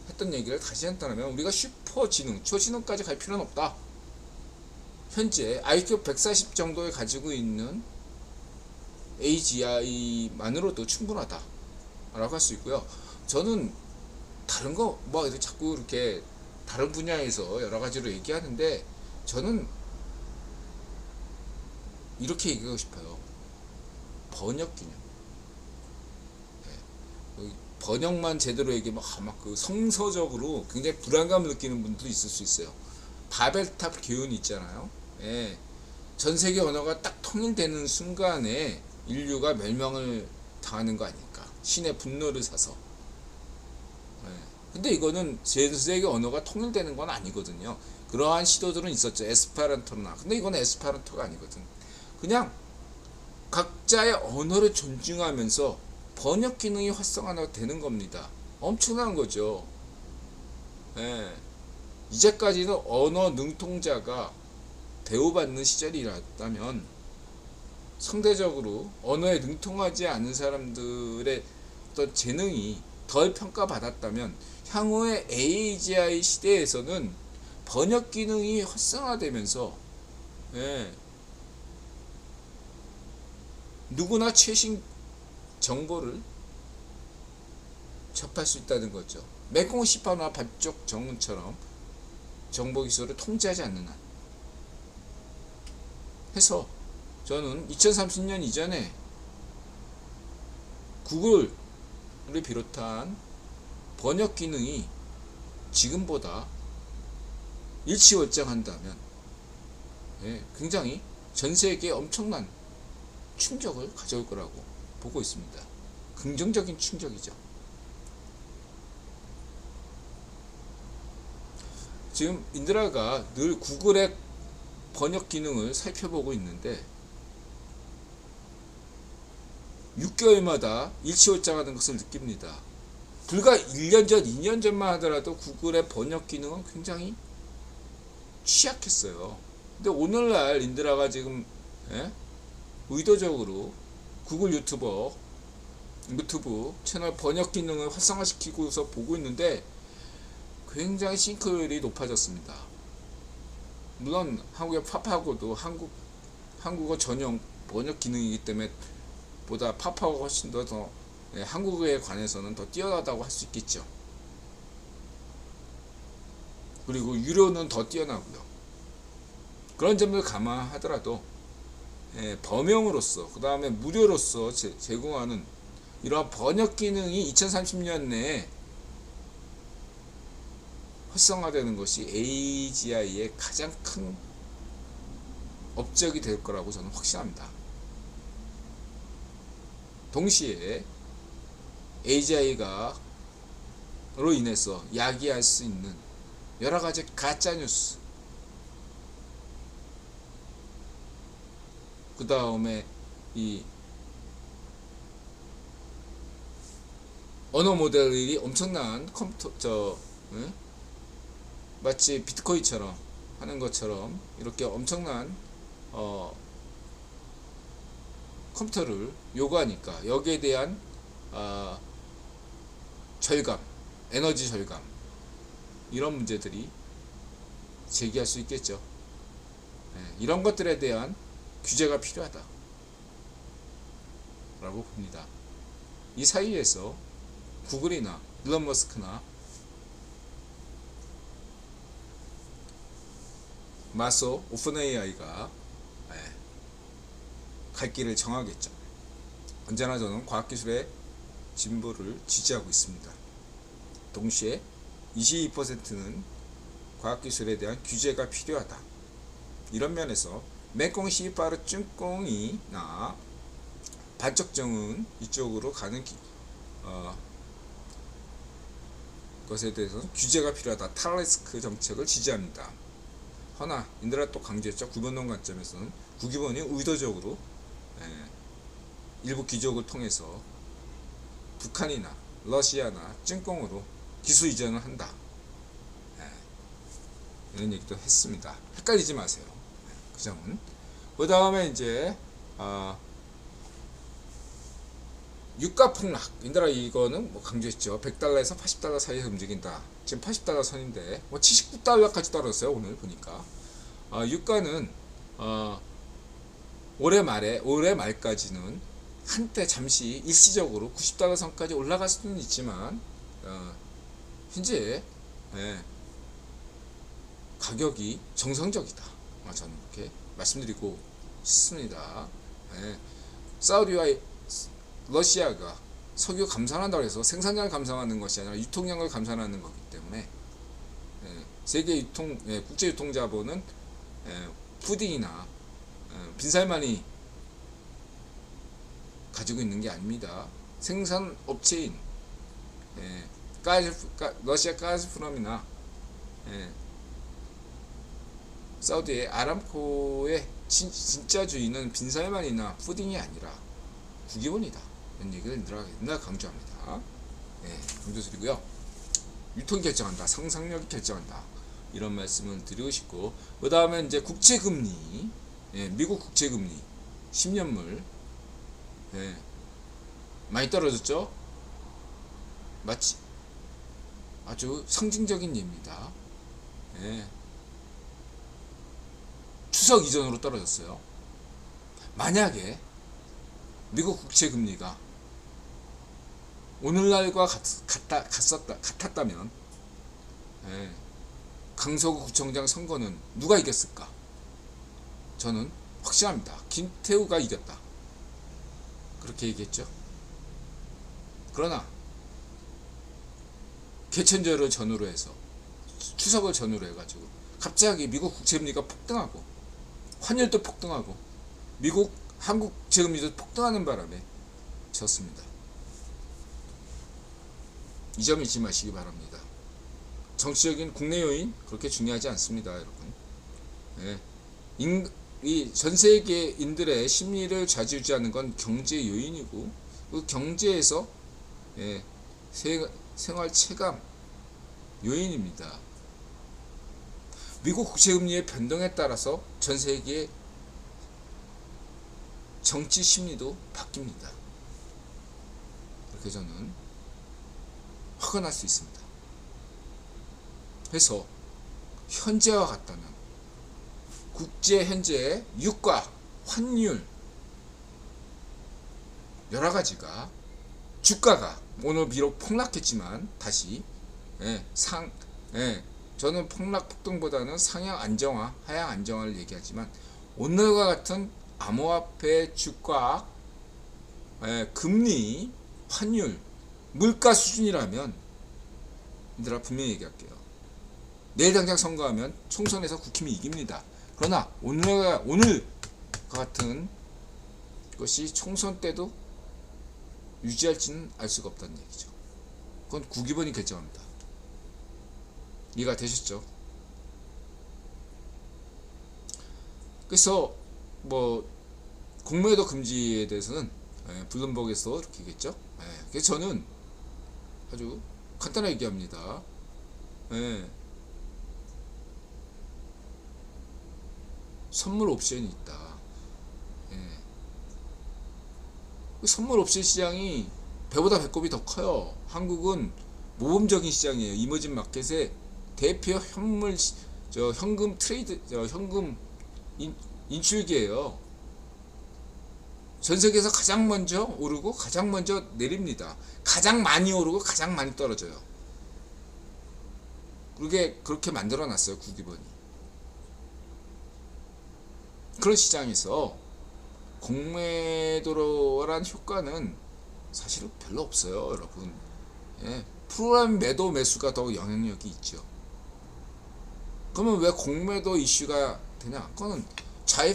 했던 얘기를 다시 한다면 우리가 슈퍼지능, 초지능까지 갈 필요는 없다. 현재 IQ 140 정도에 가지고 있는 AGI만으로도 충분하다 라고 할 수 있고요. 저는 다른 거 뭐 자꾸 이렇게 다른 분야에서 여러 가지로 얘기하는데 저는 이렇게 얘기하고 싶어요. 번역 기능. 네. 번역만 제대로 얘기하면 막 그 성서적으로 굉장히 불안감을 느끼는 분도 있을 수 있어요. 바벨탑 교훈 있잖아요. 예. 전 세계 언어가 딱 통일되는 순간에 인류가 멸망을 당하는 거 아닐까. 신의 분노를 사서. 예. 근데 이거는 전 세계 언어가 통일되는 건 아니거든요. 그러한 시도들은 있었죠. 에스페란토나. 근데 이건 에스페란토가 아니거든. 그냥 각자의 언어를 존중하면서 번역 기능이 활성화가 되는 겁니다. 엄청난 거죠. 예. 이제까지는 언어 능통자가 대우받는 시절이었다면 상대적으로 언어에 능통하지 않은 사람들의 어떤 재능이 덜 평가받았다면 향후의 AGI 시대에서는 번역 기능이 활성화되면서 예, 누구나 최신 정보를 접할 수 있다는 거죠. 메콩 시파나 발족 정문처럼 정보 기술을 통제하지 않는 한 해서 저는 2030년 이전에 구글을 비롯한 번역 기능이 지금보다 일치월장한다면 예, 굉장히 전 세계에 엄청난 충격을 가져올 거라고 보고 있습니다. 긍정적인 충격이죠. 지금 인드라가 늘 구글의 번역 기능을 살펴보고 있는데 6개월마다 일치월장하는 것을 느낍니다. 불과 1년 전, 2년 전만 하더라도 구글의 번역 기능은 굉장히 취약했어요. 근데 오늘날 인드라가 지금 의도적으로 구글 유튜브 채널 번역 기능을 활성화시키고서 보고 있는데 굉장히 싱크율이 높아졌습니다. 물론 한국의 파파고도 한국어 전용 번역 기능이기 때문에 보다 파파고가 훨씬 더 한국어에 관해서는 더 뛰어나다고 할 수 있겠죠. 그리고 유료는 더 뛰어나고요. 그런 점을 감안하더라도 범용으로서 그 다음에 무료로서 제공하는 이러한 번역 기능이 2030년 내에 활성화되는 것이 AGI의 가장 큰 업적이 될 거라고 저는 확신합니다. 동시에 AGI가 로 인해서 야기할 수 있는 여러 가지 가짜 뉴스, 그 다음에 이 언어 모델이 엄청난 컴퓨터 마치 비트코인처럼 하는 것처럼 이렇게 엄청난 컴퓨터를 요구하니까 여기에 대한 절감, 에너지 절감 이런 문제들이 제기할 수 있겠죠. 이런 것들에 대한 규제가 필요하다 라고 봅니다. 이 사이에서 구글이나 일론 머스크나 마소 오픈 AI가 갈 길을 정하겠죠. 언제나 저는 과학기술의 진보를 지지하고 있습니다. 동시에 22%는 과학기술에 대한 규제가 필요하다. 이런 면에서 메콩 시파르 쭝꽁이나 반쪽정은 이쪽으로 가는 것에 대해서는 규제가 필요하다. 탈리스크 정책을 지지합니다. 허나 인드라 또 강조했죠. 구변론 관점에서는 구기본이 의도적으로 일부 귀족을 통해서 북한이나 러시아나 쭝꽁으로 기술 이전을 한다. 이런 얘기도 했습니다. 헷갈리지 마세요. 그 점은. 그 다음에 이제 유가 폭락. 인더라 이거는 뭐 강조했죠. 100달러에서 80달러 사이에서 움직인다. 지금 80달러 선인데 뭐 79달러까지 떨어졌어요. 오늘 보니까. 유가는 올해 말까지는 한때 잠시 일시적으로 90달러 선까지 올라갈 수는 있지만 현재 가격이 정상적이다. 저는 그렇게 말씀드리고 싶습니다. 사우디와 러시아가 석유 감산한다고 해서 생산량을 감산하는 것이 아니라 유통량을 감산하는 거기 때문에 세계 국제 유통 자본은 푸딩이나 빈살만이 가지고 있는 게 아닙니다. 생산 업체인 러시아 가즈프롬이나 사우디의 아람코의 진짜 주인은 빈살만이나 푸딩이 아니라 국유본이다. 이런 얘기를 늘 강조합니다. 강조드리고요. 유통이 결정한다. 상상력이 결정한다. 이런 말씀을 드리고 싶고, 그 다음에 이제 국채금리, 미국 국채금리 10년물 많이 떨어졌죠. 마치 아주 상징적인 예입니다. 추석 이전으로 떨어졌어요. 만약에 미국 국채금리가 오늘날과 같았다면 강서구 구청장 선거는 누가 이겼을까? 저는 확실합니다. 김태우가 이겼다. 그렇게 얘기했죠. 그러나 개천절을 전후로 해서 추석을 전후로 해가지고 갑자기 미국 국채금리가 폭등하고 환율도 폭등하고 한국 국채금리도 폭등하는 바람에 졌습니다. 이 점 잊지 마시기 바랍니다. 정치적인 국내 요인 그렇게 중요하지 않습니다, 여러분. 이 전 세계인들의 심리를 좌지우지하는 건 경제 요인이고, 그 경제에서 생활 체감 요인입니다. 미국 국채금리의 변동에 따라서 전 세계의 정치 심리도 바뀝니다. 그렇게 저는 확언할 수 있습니다. 그래서 현재와 같다면 국제 현재의 유가, 환율 여러 가지가 주가가 오늘 비록 폭락했지만 다시 저는 폭등보다는 상향 안정화, 하향 안정화를 얘기하지만 오늘과 같은 암호화폐 주가, 금리, 환율, 물가 수준이라면 얘들아 분명히 얘기할게요. 내일 당장 선거하면 총선에서 국힘이 이깁니다. 그러나 오늘과 같은 것이 총선 때도 유지할지는 알 수가 없다는 얘기죠. 그건 국기본이 결정합니다. 이해가 되셨죠? 그래서 뭐 공매도 금지에 대해서는 블룸버그에서 이렇게 얘기했죠. 그래서 저는 아주 간단하게 얘기합니다. 선물 옵션이 있다. 선물 옵션 시장이 배보다 배꼽이 더 커요. 한국은 모범적인 시장이에요. 이머징 마켓의 대표 현금 트레이드, 현금 인출기예요. 전 세계에서 가장 먼저 오르고 가장 먼저 내립니다. 가장 많이 오르고 가장 많이 떨어져요. 그렇게 만들어놨어요, 국기본이. 그런 시장에서 공매도란 효과는 사실은 별로 없어요, 여러분. 프로그램 매도 매수가 더 영향력이 있죠. 그러면 왜 공매도 이슈가 되냐? 그거는 좌우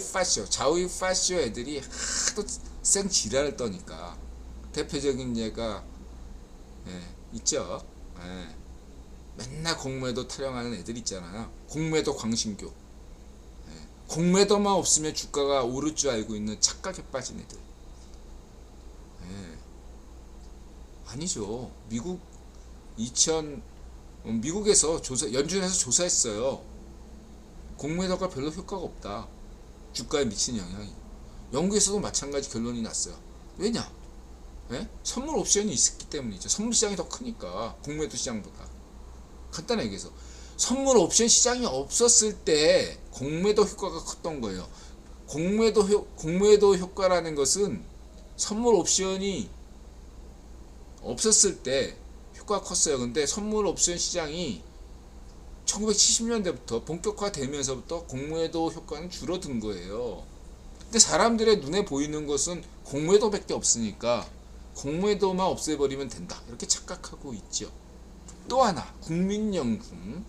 파쇼 애들이 하도 생 지랄을 떠니까. 대표적인 예가 있죠. 맨날 공매도 타령하는 애들 있잖아요. 공매도 광신교. 공매도만 없으면 주가가 오를 줄 알고 있는 착각에 빠진 애들. 아니죠. 미국에서 연준에서 조사했어요. 공매도가 별로 효과가 없다. 주가에 미치는 영향이. 영국에서도 마찬가지 결론이 났어요. 왜냐? 예? 선물 옵션이 있었기 때문이죠. 선물 시장이 더 크니까 공매도 시장보다. 간단하게 얘기해서 선물 옵션 시장이 없었을 때 공매도 효과가 컸던 거예요. 공매도 효과라는 것은 선물 옵션이 없었을 때 효과가 컸어요. 근데 선물 옵션 시장이 1970년대부터 본격화되면서부터 공매도 효과는 줄어든 거예요. 근데 사람들의 눈에 보이는 것은 공매도밖에 없으니까 공매도만 없애버리면 된다, 이렇게 착각하고 있죠. 또 하나, 국민연금.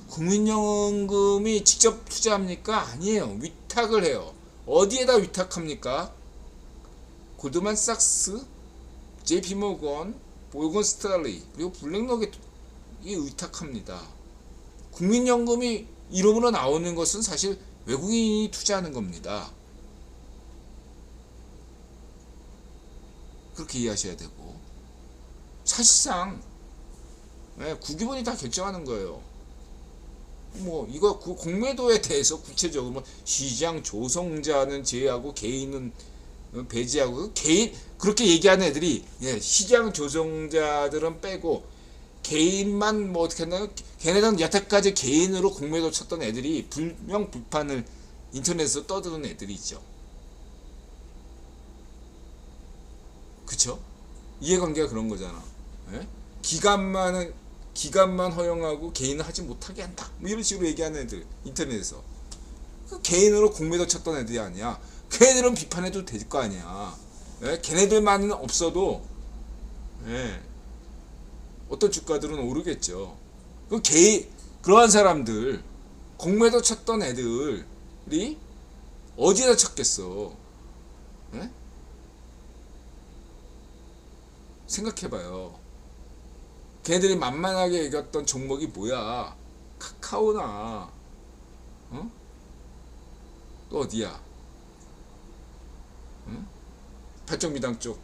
국민연금이 직접 투자합니까? 아니에요. 위탁을 해요. 어디에다 위탁합니까? 골드만삭스, JP모건, 모건 스탠리, 그리고 블랙록에 위탁합니다. 국민연금이 이름으로 나오는 것은 사실 외국인이 투자하는 겁니다. 그렇게 이해하셔야 되고, 사실상 국유본이 다 결정하는 거예요. 뭐 이거 공매도에 대해서 구체적으로 시장 조성자는 제외하고 개인은 배제하고, 개인 그렇게 얘기하는 애들이, 시장 조성자들은 빼고 개인만 뭐 어떻게 했나요? 걔네들은 여태까지 개인으로 공매도 쳤던 애들이 불명불판을 인터넷에서 떠드는 애들이 있죠. 그쵸? 이해관계가 그런 거잖아. 예? 기간만 허용하고 개인은 하지 못하게 한다, 뭐 이런 식으로 얘기하는 애들 인터넷에서. 그 개인으로 공매도 쳤던 애들이 아니야. 걔네들은 비판해도 될 거 아니야. 예? 걔네들만은 없어도 어떤 주가들은 오르겠죠. 그러한 사람들, 공매도 쳤던 애들이 어디다 쳤겠어? 예? 생각해봐요. 걔네들이 만만하게 얘기했던 종목이 뭐야? 카카오나, 또 어디야? 발전미당 쪽,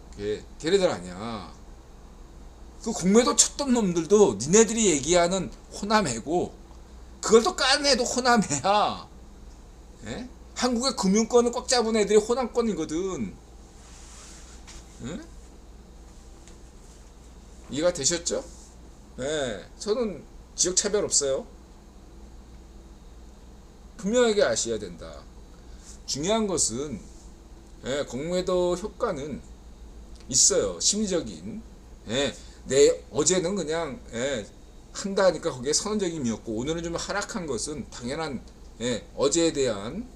걔네들 아니야. 그 공매도 쳤던 놈들도 니네들이 얘기하는 호남애고, 그걸 또 까는 애도 호남애야. 예? 한국의 금융권을 꽉 잡은 애들이 호남권이거든. 예? 이해가 되셨죠? 저는 지역 차별 없어요. 분명하게 아셔야 된다. 중요한 것은 공매도 효과는 있어요. 심리적인. 어제는 그냥 한다니까 거기에 선언적임이었고, 오늘은 좀 하락한 것은 당연한 어제에 대한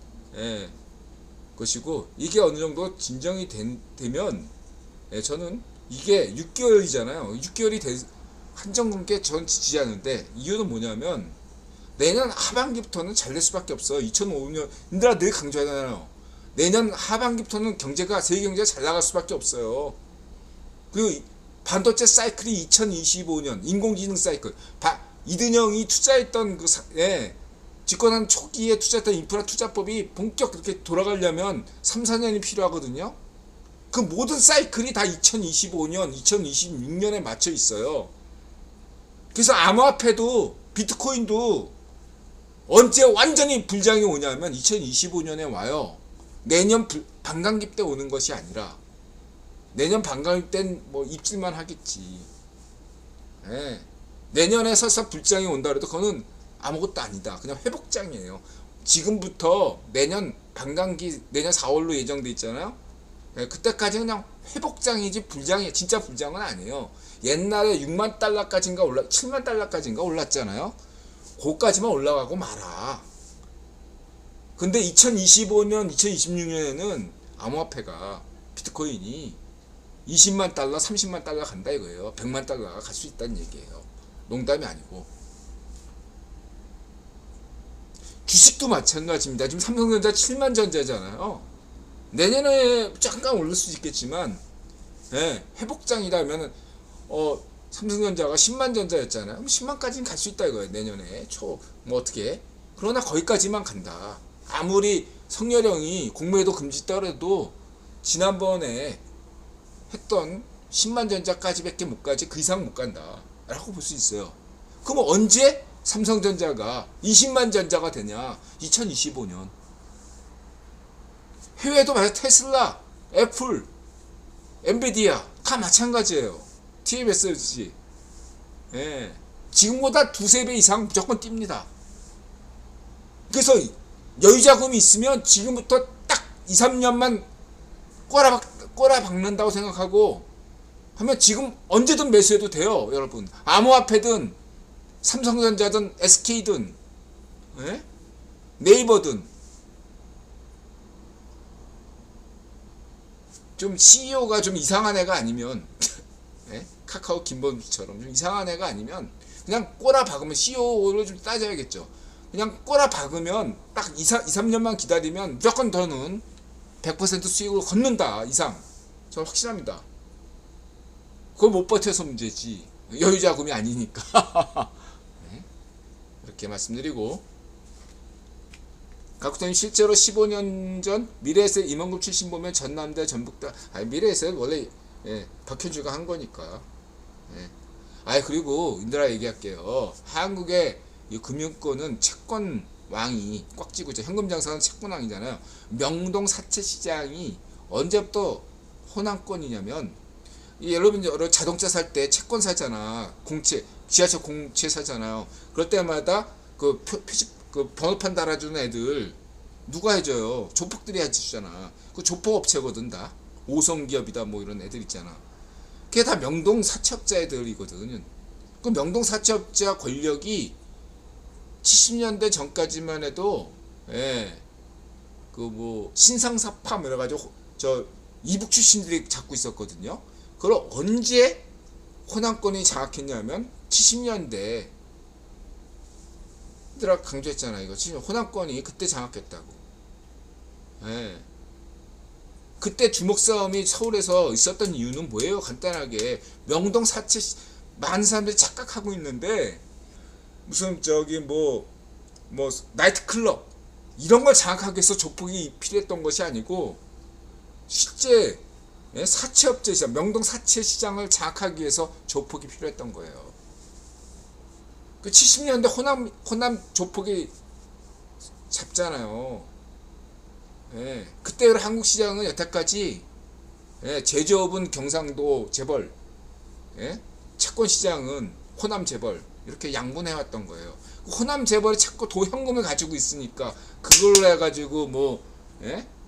것이고, 이게 어느 정도 진정이 되면 저는 이게 6개월이잖아요. 6개월이 한정금께 전 지지하는데, 이유는 뭐냐면 내년 하반기부터는 잘 될 수밖에 없어. 2005년 인들아 늘 강조하잖아요. 내년 하반기부터는 세계 경제가 잘 나갈 수밖에 없어요. 그리고 반도체 사이클이 2025년 인공지능 사이클, 이든영이 투자했던 집권한 초기에 투자했던 인프라 투자법이 본격 그렇게 돌아가려면 3, 4년이 필요하거든요. 그 모든 사이클이 다 2025년, 2026년에 맞춰 있어요. 그래서 암호화폐도 비트코인도 언제 완전히 불장이 오냐면 2025년에 와요. 내년 반감기 때 오는 것이 아니라, 내년 반감기 땐 뭐 입질만 하겠지. 내년에 설사 불장이 온다 그래도 그거는 아무것도 아니다. 그냥 회복장이에요. 지금부터 내년 반감기, 내년 4월로 예정돼 있잖아요. 그때까지 그냥 회복장이지 불장이, 진짜 불장은 아니에요. 옛날에 6만 달러까지인가 7만 달러까지인가 올랐잖아요. 그거까지만 올라가고 말아. 근데 2025년, 2026년에는 암호화폐가, 비트코인이 20만 달러, 30만 달러 간다 이거예요. 100만 달러가 갈 수 있다는 얘기예요. 농담이 아니고. 주식도 마찬가지입니다. 지금 삼성전자 7만 전자잖아요. 내년에 잠깐 오를 수 있겠지만, 회복장이라면 삼성전자가 10만 전자였잖아요. 그럼 10만까지는 갈 수 있다 이거예요. 내년에 뭐 어떻게. 그러나 거기까지만 간다. 아무리 성렬형이 공매도 금지 떨어도 지난번에 했던 10만 전자까지 밖에 못 가지 그 이상 못 간다 라고 볼 수 있어요. 그럼 언제 삼성전자가 20만 전자가 되냐? 2025년. 해외도 마찬가지. 테슬라, 애플, 엔비디아 다 마찬가지예요. TMSG. 예. 지금보다 두세 배 이상 무조건 뜁니다. 그래서 여유자금이 있으면 지금부터 딱 2, 3년만 꼬라박는다고 생각하고 하면 지금 언제든 매수해도 돼요, 여러분. 암호화폐든 삼성전자든 SK든 예? 네이버든. 좀 CEO가 좀 이상한 애가 아니면 예? 카카오 김범수처럼 좀 이상한 애가 아니면 그냥 꼬라박으면 CEO를 좀 따져야겠죠. 그냥 꼬라박으면 딱 2, 3년만 기다리면 무조건 더는 100% 수익을 걷는다 이상. 저는 확실합니다. 그걸 못 버텨서 문제지. 여유자금이 아니니까. 네? 이렇게 말씀드리고, 각국장님 실제로 15년 전 미래에셋 임원급 출신 보면 전남대 전북대, 미래에셋 원래 박현주가 한 거니까. 그리고 인들아 얘기할게요. 한국의 이 금융권은 채권 왕이 꽉 쥐고 있죠. 현금 장사는 채권 왕이잖아요. 명동 사채 시장이 언제부터 호남권이냐면, 여러분 자동차 살 때 채권 사잖아. 공채, 지하철 공채 사잖아요. 그럴 때마다 그 그 번호판 달아주는 애들 누가 해줘요? 조폭들이 해주잖아. 그 조폭 업체거든 다. 오성기업이다 뭐 이런 애들 있잖아. 그게 다 명동 사채업자 애들이거든. 그 명동 사채업자 권력이 70년대 전까지만 해도 그 뭐 신상사파 이래 가지고 저 이북 출신들이 잡고 있었거든요. 그걸 언제 호남권이 장악했냐면 70년대 들아 강조했잖아. 이거 지금 호남권이 그때 장악했다고. 그때 주먹 싸움이 서울에서 있었던 이유는 뭐예요? 간단하게 명동 사채 많은 사람들이 착각하고 있는데 무슨 저기 뭐 나이트클럽 이런 걸 장악하기 위해서 조폭이 필요했던 것이 아니고 실제 사채업체 시장, 명동 사채 시장을 장악하기 위해서 조폭이 필요했던 거예요. 그 70년대 호남 조폭이 잡잖아요. 그때 한국 시장은 여태까지 제조업은 경상도 재벌, 채권 시장은 호남 재벌 이렇게 양분해왔던 거예요. 호남 재벌이 자꾸 도현금을 가지고 있으니까 그걸로 해가지고 뭐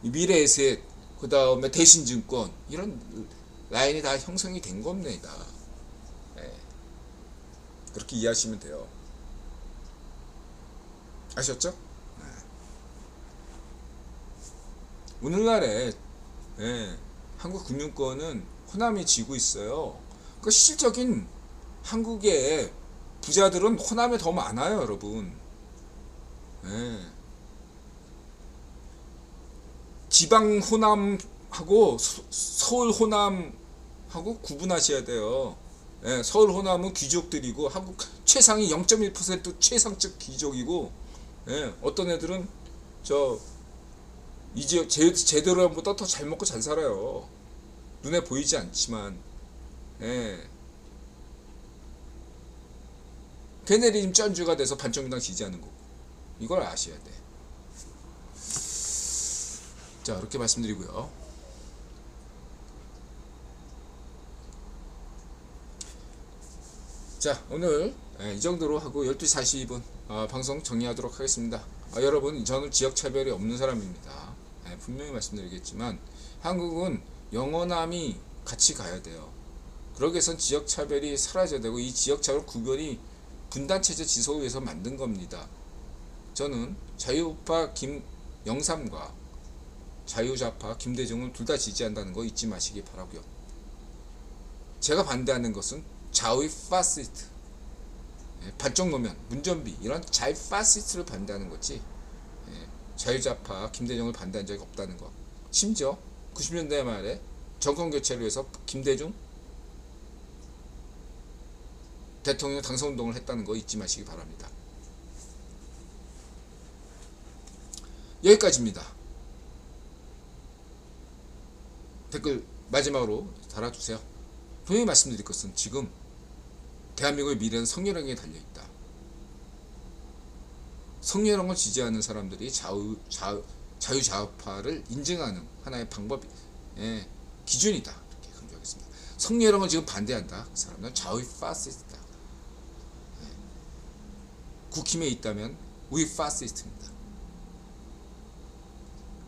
미래에셋 그 다음에 대신증권 이런 라인이 다 형성이 된 겁니다. 그렇게 이해하시면 돼요. 아셨죠? 오늘날에 한국 금융권은 호남이 쥐고 있어요. 그 실질적인 한국의 부자들은 호남에 더 많아요, 여러분. 지방 호남하고 서울 호남하고 구분하셔야 돼요. 서울 호남은 귀족들이고 한국 최상위 0.1% 최상급 귀족이고, 어떤 애들은 이제 제대로보다 더 잘 먹고 잘 살아요. 눈에 보이지 않지만. 걔네들이 쩐주가 돼서 반정부당 지지하는 거고. 이걸 아셔야 돼. 자, 이렇게 말씀드리고요. 자, 오늘 이 정도로 하고 12시 42분 방송 정리하도록 하겠습니다. 여러분, 저는 지역차별이 없는 사람입니다. 분명히 말씀드리겠지만 한국은 영원함이 같이 가야 돼요. 그러기 위해선 지역차별이 사라져야 되고, 이 지역차별 구별이 분단체제 지속을 위해서 만든 겁니다. 저는 자유우파 김영삼과 자유좌파 김대중을 둘 다 지지한다는 거 잊지 마시기 바라고요. 제가 반대하는 것은 좌우 파시스트, 반쪽노면, 문전비 이런 좌우 파시스트를 반대하는 거지, 자유좌파 김대중을 반대한 적이 없다는 거. 심지어 90년대 말에 정권교체를 위해서 김대중 대통령 당선운동을 했다는 거 잊지 마시기 바랍니다. 여기까지입니다. 댓글 마지막으로 달아주세요. 분명히 말씀드릴 것은 지금 대한민국의 미래는 성렬형에 달려있다. 성렬형을 지지하는 사람들이 자유좌파를 인증하는 하나의 방법이 기준이다. 이렇게 강조하겠습니다. 성렬형을 지금 반대한다. 그 사람은 자유파시스트다. 국힘에 있다면 우파시스트입니다.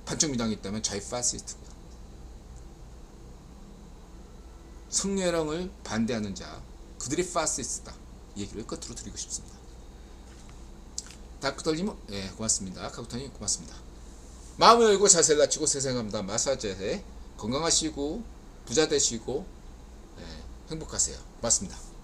반쪽미당에 있다면 자유파시스트입니다. 성렬형을 반대하는 자, 그들이 파시스트다. 이 얘기를 끝으로 드리고 싶습니다. 다크털님, 고맙습니다. 카쿠터님 고맙습니다. 마음을 열고 자세를 낮추고 세상을 합니다. 마사제 건강하시고 부자 되시고 행복하세요. 고맙습니다.